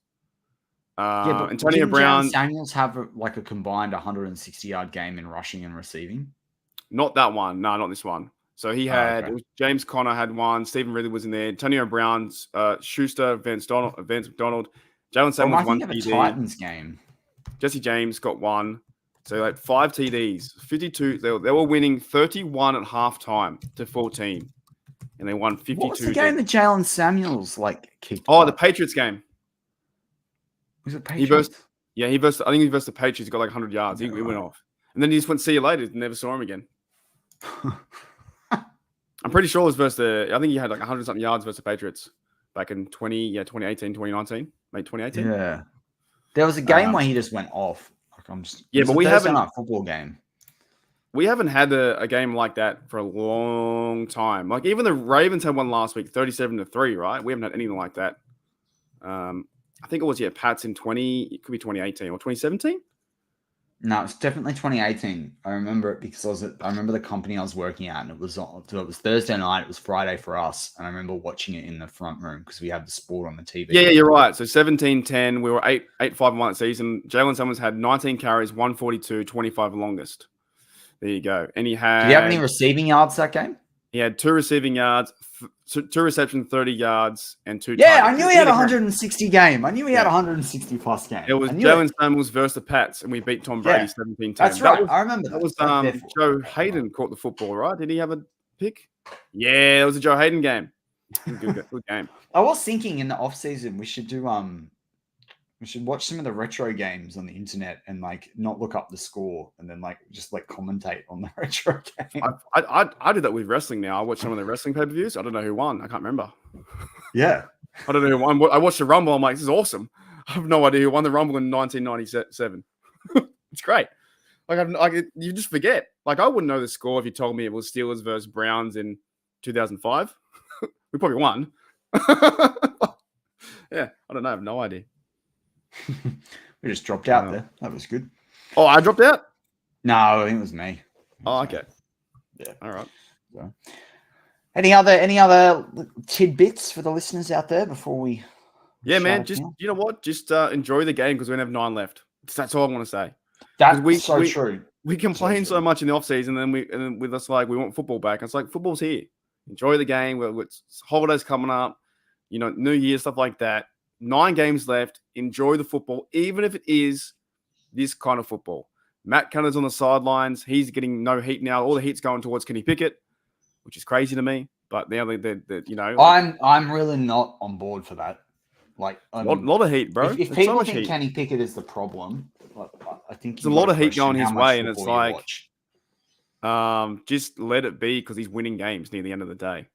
But Antonio Brown. Samuels have a combined 160-yard game in rushing and receiving. Not that one. No, not this one. So he had James Conner had one. Stephen Ridley was in there. Antonio Brown's Schuster, Vance McDonald, Jalen Samuels one TD. Titans game. Jesse James got one. So like 5 TDs, 52. They were winning 31 at halftime to 14, and they won 52. What was the game that Jalen Samuels kicked? Oh, the Patriots game. Was it Patriots? I think he versus the Patriots. He got like 100 yards. He went off, and then he just went see you later. Never saw him again. I'm pretty sure it was versus I think he had like 100 something yards versus the Patriots back in 2018, 2019, maybe 2018. Yeah, there was a game where he just went off. But we haven't a football game. We haven't had a game like that for a long time. Like even the Ravens had one last week, 37-3, right? We haven't had anything like that. I think it was Pats in it could be 2018 or 2017. No, it's definitely 2018. I remember it because I remember the company I was working at, and it was Thursday night. It was Friday for us, and I remember watching it in the front room because we had the sport on the TV. Yeah, you're right. So 17-10, we were 8-5-1 that season. Jalen Samuels had 19 carries, 142, 25 longest. There you go. And he had. Did you have any receiving yards that game? He had 2 receiving yards, 2 receptions, 30 yards, and 2. Yeah, targets. I knew he had 160 game. I knew he had 160 plus game. It was Jalen Samuels versus the Pats, and we beat Tom Brady 17-10. That's right. I remember that. Was Joe Hayden caught the football, right? Did he have a pick? Yeah, it was a Joe Hayden game. Good game. I was thinking in the off season we should do we should watch some of the retro games on the internet and not look up the score and then just commentate on the retro game. I do that with wrestling now. I watch some of the wrestling pay-per-views. I don't know who won. I can't remember. Yeah. I don't know who won. I watched the Rumble. I'm like, this is awesome. I have no idea who won the Rumble in 1997. It's great. You just forget. I wouldn't know the score if you told me it was Steelers versus Browns in 2005. We probably won. Yeah, I don't know. I have no idea. We just dropped out there. That was good. Oh, I dropped out? No, I think it was me. Oh, okay. Yeah. All right. So, any other tidbits for the listeners out there before we? Yeah, man. Just you know what? Just enjoy the game because we only have 9 left. That's all I want to say. That's true. We complain so much in the off season, and then with us we want football back. It's like football's here. Enjoy the game. It's holidays coming up. New Year stuff like that. 9 games left. Enjoy the football, even if it is this kind of football. Matt Cunner's on the sidelines. He's getting no heat now. All the heat's going towards Kenny Pickett, which is crazy to me. But now I'm really not on board for that. A lot of heat, bro. If people think Kenny Pickett is the problem, I think there's a lot of heat going his way, and it's just let it be because he's winning games near the end of the day.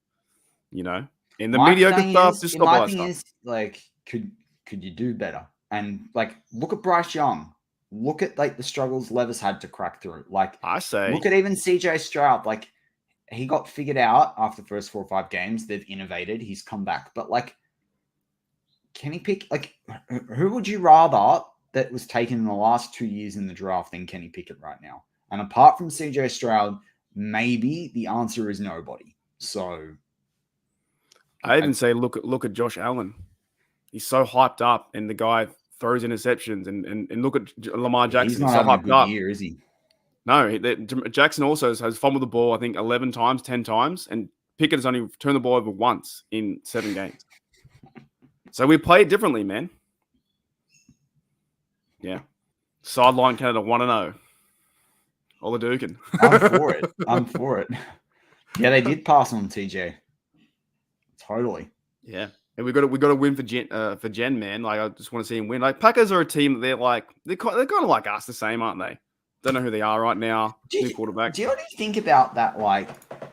And the mediocre stuff, just stop all that stuff. Could you do better? And look at Bryce Young. Look at the struggles Levis had to crack through. I say, look at even CJ Stroud. He got figured out after the first 4 or 5 games. They've innovated. He's come back. But Kenny Pickett, who would you rather that was taken in the last 2 years in the draft than Kenny Pickett right now? And apart from CJ Stroud, maybe the answer is nobody. So I even say look at Josh Allen. He's so hyped up, and the guy throws interceptions, and look at Lamar Jackson. he's not so having a hyped good up. year, is he? No, Jackson also has fumbled the ball, I think, 11 times, 10 times, and Pickett has only turned the ball over once in 7 games. So we play it differently, man. Yeah. Sideline Canada 1-0. All the Dukin. I'm for it. Yeah, they did pass on TJ. Totally. Yeah. And we got to win for Jen, man. Like, I just want to see him win. Like, Packers are a team that they're kind of like us, the same, aren't they? Don't know who they are right now. New quarterback. Do you think about that,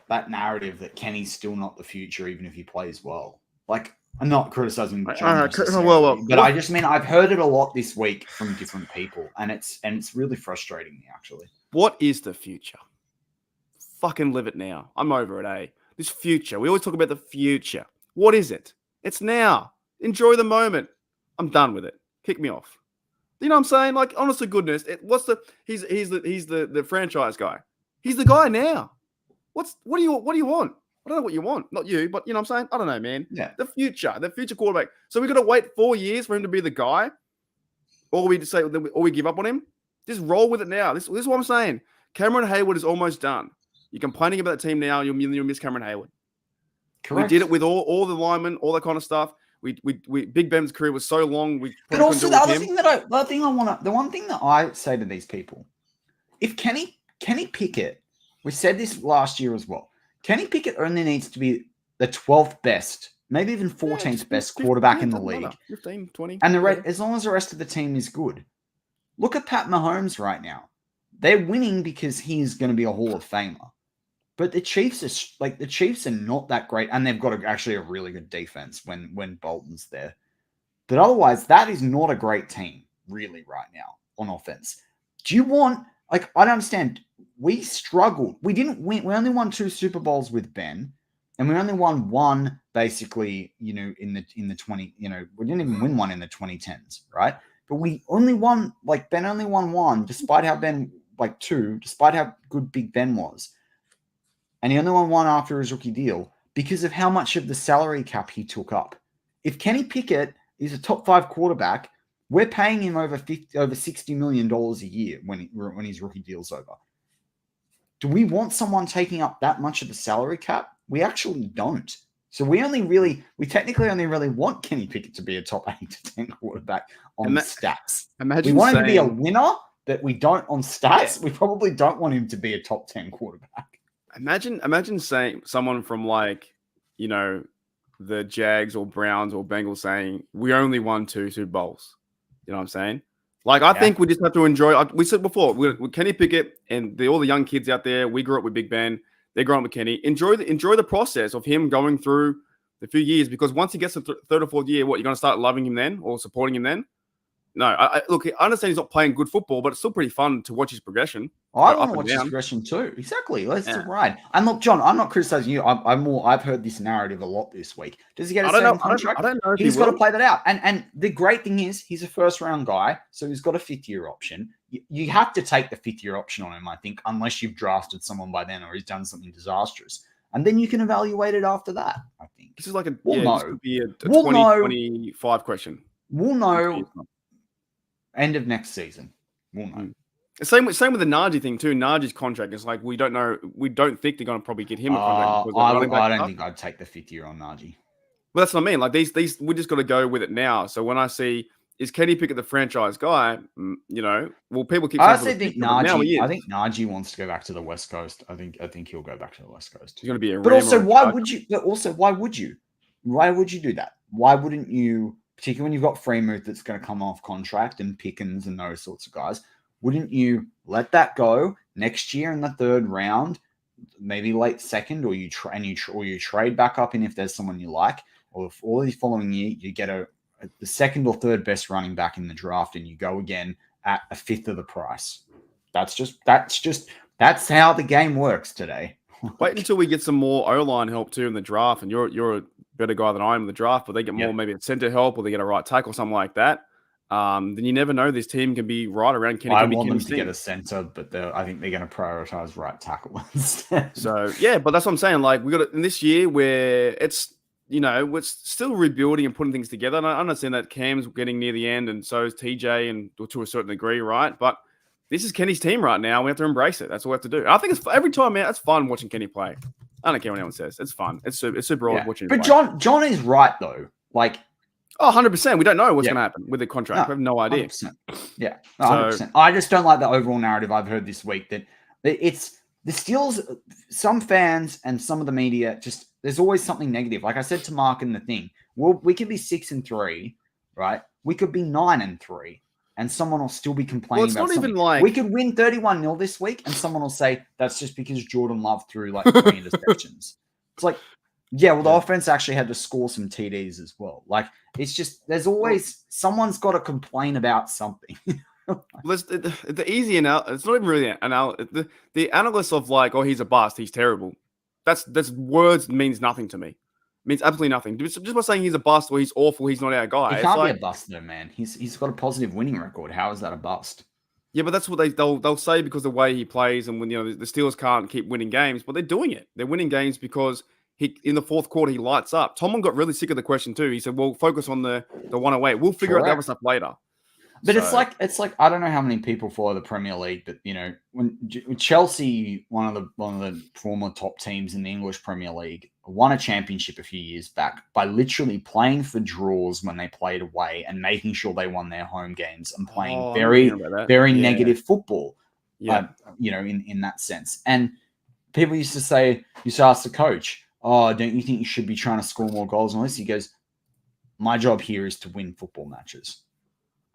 that narrative that Kenny's still not the future, even if he plays well? Like, I'm not criticizing John, but I just mean I've heard it a lot this week from different people, and it's really frustrating me, actually. What is the future? Fucking live it now. I'm over it, eh? This future. We always talk about the future. What is it? It's now. Enjoy the moment. I'm done with it. Kick me off. You know what I'm saying? Like, honest to goodness, he's the franchise guy. He's the guy now. What do you want? I don't know what you want. Not you, but you know what I'm saying? I don't know, man. Yeah. The future quarterback. So we got to wait 4 years for him to be the guy, or we give up on him. Just roll with it now. This is what I'm saying. Cameron Hayward is almost done. You're complaining about the team now. You'll miss Cameron Hayward. Correct. We did it with all the linemen, all that kind of stuff. We Big Ben's career was so long. But also the one thing that I say to these people, if Kenny Pickett, we said this last year as well. Kenny Pickett only needs to be the 12th best, maybe even 14th best quarterback in the league. 15, 20. And as long as the rest of the team is good. Look at Pat Mahomes right now. They're winning because he's going to be a Hall of Famer. But the Chiefs are not that great, and they've got actually a really good defense when Bolton's there. But otherwise, that is not a great team, really, right now on offense. Do you want I don't understand. We struggled. We didn't win. We only won 2 Super Bowls with Ben, and we only won one basically. In the 20. We didn't even win one in the 2010s, right? But we only won Ben only won one, despite how Ben 2, despite how good Big Ben was. And he only won one after his rookie deal because of how much of the salary cap he took up. If Kenny Pickett is a top 5 quarterback, we're paying him over $60 million a year when his rookie deal's over. Do we want someone taking up that much of the salary cap? We actually don't. So we technically only really want Kenny Pickett to be a top 8 to 10 quarterback on stats. We want him to be a winner, but we don't on stats. Yeah. We probably don't want him to be a top 10 quarterback. Imagine saying someone from the Jags or Browns or Bengals saying we only won 2 Super Bowls. You know what I'm saying? I think we just have to enjoy. We said before, with Kenny Pickett and all the young kids out there. We grew up with Big Ben. They grew up with Kenny. Enjoy the process of him going through the few years, because once he gets to third or fourth year, you're going to start loving him then or supporting him then? No, look, I understand he's not playing good football, but it's still pretty fun to watch his progression. I want to watch his progression too. Exactly. Let's ride. And look, John, I'm not criticizing you. I've heard this narrative a lot this week. Does he get a second contract? I don't know. He's got to play that out. And the great thing is he's a first round guy, so he's got a 5th year option. You have to take the 5th year option on him, I think, unless you've drafted someone by then or he's done something disastrous. And then you can evaluate it after that, I think. This is this could be a 2025 question. We'll know end of next season. We'll know. Same with the Najee thing too. Najee's contract is we don't know. We don't think they're going to probably get him a contract. I don't think I'd take the 5th year on Najee. Well, that's what I mean. These, we just got to go with it now. So when I see is Kenny Pickett the franchise guy, people keep. I think Najee wants to go back to the West Coast. I think he'll go back to the West Coast. He's going to be a. But also, why would you? Why would you? Why would you do that? Why wouldn't you? Particularly when you've got Freemuth that's going to come off contract and Pickens and those sorts of guys, wouldn't you let that go next year in the 3rd round, maybe late 2nd, or you trade back up in if there's someone you like, or if all the following year you get the 2nd or 3rd best running back in the draft and you go again at a 5th of the price. That's how the game works today. Wait until we get some more O-line help too in the draft, and you're a better guy than I am in the draft, but they get more maybe a center help or they get a right tackle, something like that. then you never know. This team can be right around Kenny. I Can be want them Kenny's to get team. a center, but I think they're going to prioritize right tackle instead. So yeah, but that's what I'm saying. Like we got it in this year where it's we're still rebuilding and putting things together. And I understand that Cam's getting near the end, and so is TJ, and to a certain degree, right? But this is Kenny's team right now. We have to embrace it. That's what we have to do. I think it's every time, man. It's fun watching Kenny play. I don't care what anyone says. It's fun. It's super Yeah. watching. But play. John is right though. Like, 100%. We don't know what's going to happen with the contract. We have no idea. 100%. Yeah, 100%. I just don't like the overall narrative I've heard this week that it's the Steelers. Some fans and some of the media just there's always something negative. Like I said to Mark in the thing, well, we could be 6-3, right? We could be 9-3. And someone will still be complaining Well, it's about not something. even like We could win 31-0 this week, and someone will say that's just because Jordan Love threw like 3 interceptions. It's like, yeah, well, the offense actually had to score some TDs as well. Like, it's just there's always someone's got to complain about something. the easy analysis. It's not even really the analyst of like, oh, he's a bust, he's terrible. That's words means nothing to me. Means absolutely nothing. Just by saying he's a bust or he's awful, he's not our guy. He can't be a bust though, man. He's got a positive winning record. How is that a bust? Yeah, but that's what they'll say because the way he plays, and when the Steelers can't keep winning games, but they're doing it. They're winning games because in the fourth quarter he lights up. Tomlin got really sick of the question too. He said, "Well, focus on the 108. We'll figure out the other stuff later." But it's like I don't know how many people follow the Premier League, but when Chelsea, one of the former top teams in the English Premier League, won a championship a few years back by literally playing for draws when they played away and making sure they won their home games and playing very negative football. Yeah, in that sense. And people used to ask the coach, "Oh, don't you think you should be trying to score more goals?" And this, he goes, "My job here is to win football matches.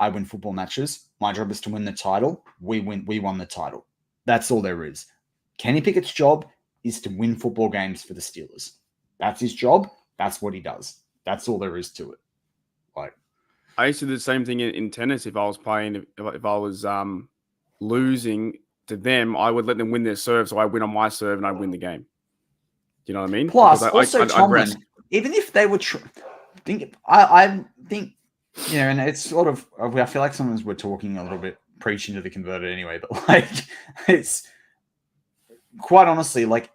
I win football matches. My job is to win the title. We won the title. That's all there is. Kenny Pickett's job is to win football games for the Steelers. That's his job. That's what he does. That's all there is to it." Like, I used to do the same thing in tennis. If I was playing, if I was losing to them, I would let them win their serve, so I win on my serve and I win the game. You know what I mean? Plus, Tomlin, even if they were, I think. And it's sort of, I feel like sometimes we're talking a little bit preaching to the converted anyway, but like, it's quite honestly, like,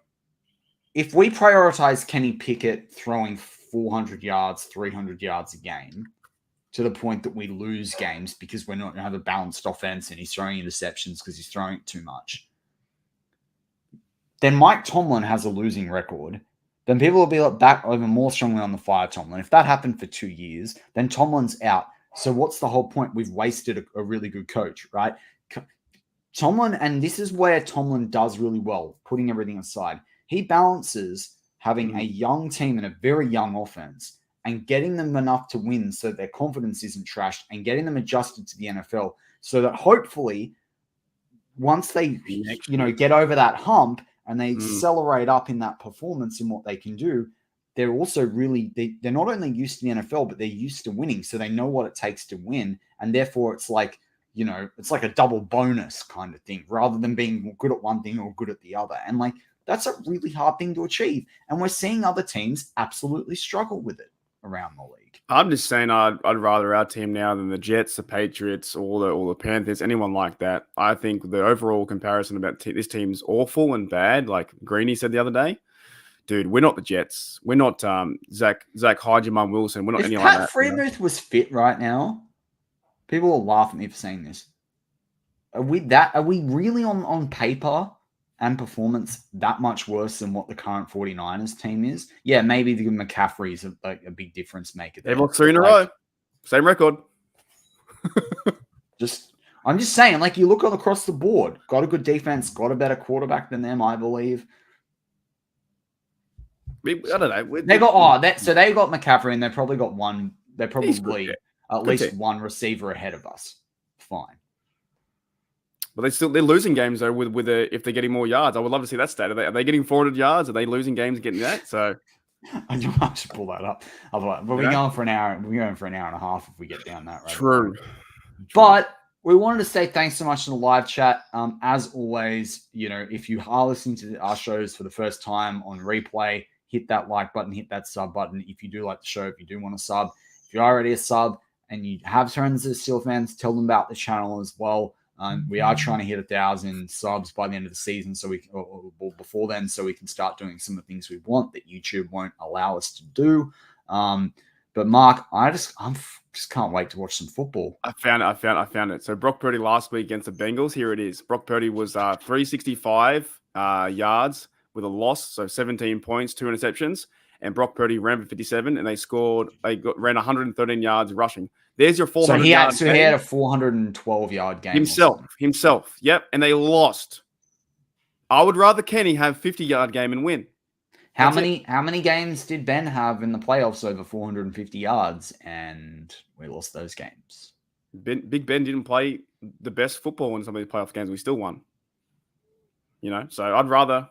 if we prioritize Kenny Pickett throwing 400 yards, 300 yards a game to the point that we lose games because we're not going to have a balanced offense and he's throwing interceptions because he's throwing it too much, then Mike Tomlin has a losing record. Then people will be back even more strongly on the fire Tomlin. If that happened for 2 years, then Tomlin's out. So what's the whole point? We've wasted a really good coach, right? Tomlin, and this is where Tomlin does really well, putting everything aside. He balances having a young team and a very young offense and getting them enough to win so their confidence isn't trashed and getting them adjusted to the NFL so that hopefully once they get over that hump, and they accelerate up in that performance in what they can do, they're also really, they're not only used to the NFL, but they're used to winning. So they know what it takes to win. And therefore it's like, it's like a double bonus kind of thing rather than being good at one thing or good at the other. And like, that's a really hard thing to achieve. And we're seeing other teams absolutely struggle with it around the league. I'm just saying I'd rather our team now than the Jets, the Patriots, or the Panthers, anyone like that. I think the overall comparison about this team's awful and bad, like Greeny said the other day. Dude, we're not the Jets. We're not Zach Hyde, Wilson. We're not anyone like that. If Pat Freiermuth was fit right now, people will laugh at me for saying this. Are we really on paper and performance that much worse than what the current 49ers team is? Yeah, maybe the McCaffrey is a big difference maker. They've lost 3 in a row. Same record. I'm just saying, like, you look across the board, got a good defense, got a better quarterback than them, I believe. I don't know. They got McCaffrey, and they probably got one. They're probably at least one receiver ahead of us. Fine. But they're losing games though with if they're getting more yards. I would love to see that stat. Are they getting 400 yards? Are they losing games and getting that? So I should pull that up. Otherwise, we're going for an hour. We're going for an hour and a half if we get down that road. True. But we wanted to say thanks so much to the live chat. As always, if you are listening to our shows for the first time on replay, hit that like button, hit that sub button. If you do like the show, if you do want to sub, if you're already a sub and you have friends that are Steel fans, tell them about the channel as well. We are trying to hit 1,000 subs by the end of the season, so we can, or before then, so we can start doing some of the things we want that YouTube won't allow us to do. But Mark, I just can't wait to watch some football. I found it. So Brock Purdy last week against the Bengals. Here it is. Brock Purdy was 365 yards with a loss, so 17 points, 2 interceptions. And Brock Purdy ran for 57, and ran 113 yards rushing. There's your 400 yards. So he had a 412-yard game. Himself. Yep. And they lost. I would rather Kenny have 50-yard game and win. How many games did Ben have in the playoffs over 450 yards? And we lost those games. Big Ben didn't play the best football in some of these playoff games. We still won. So I'd rather.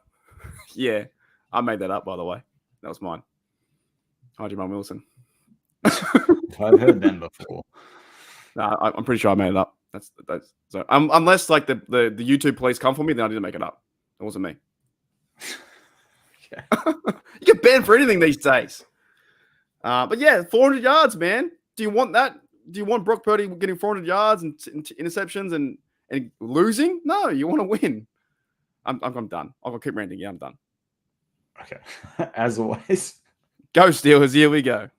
Yeah, I made that up, by the way. That was mine. Hi, Jamal Wilson. I've heard them before. No, I'm pretty sure I made it up. That's so. Unless like the YouTube police come for me, then I didn't make it up. It wasn't me. You get banned for anything these days. But yeah, 400 yards, man. Do you want that? Do you want Brock Purdy getting 400 yards and interceptions and losing? No, you want to win. I'm done. I'll keep ranting. Yeah, I'm done. Okay. As always. Go Steelers. Here we go.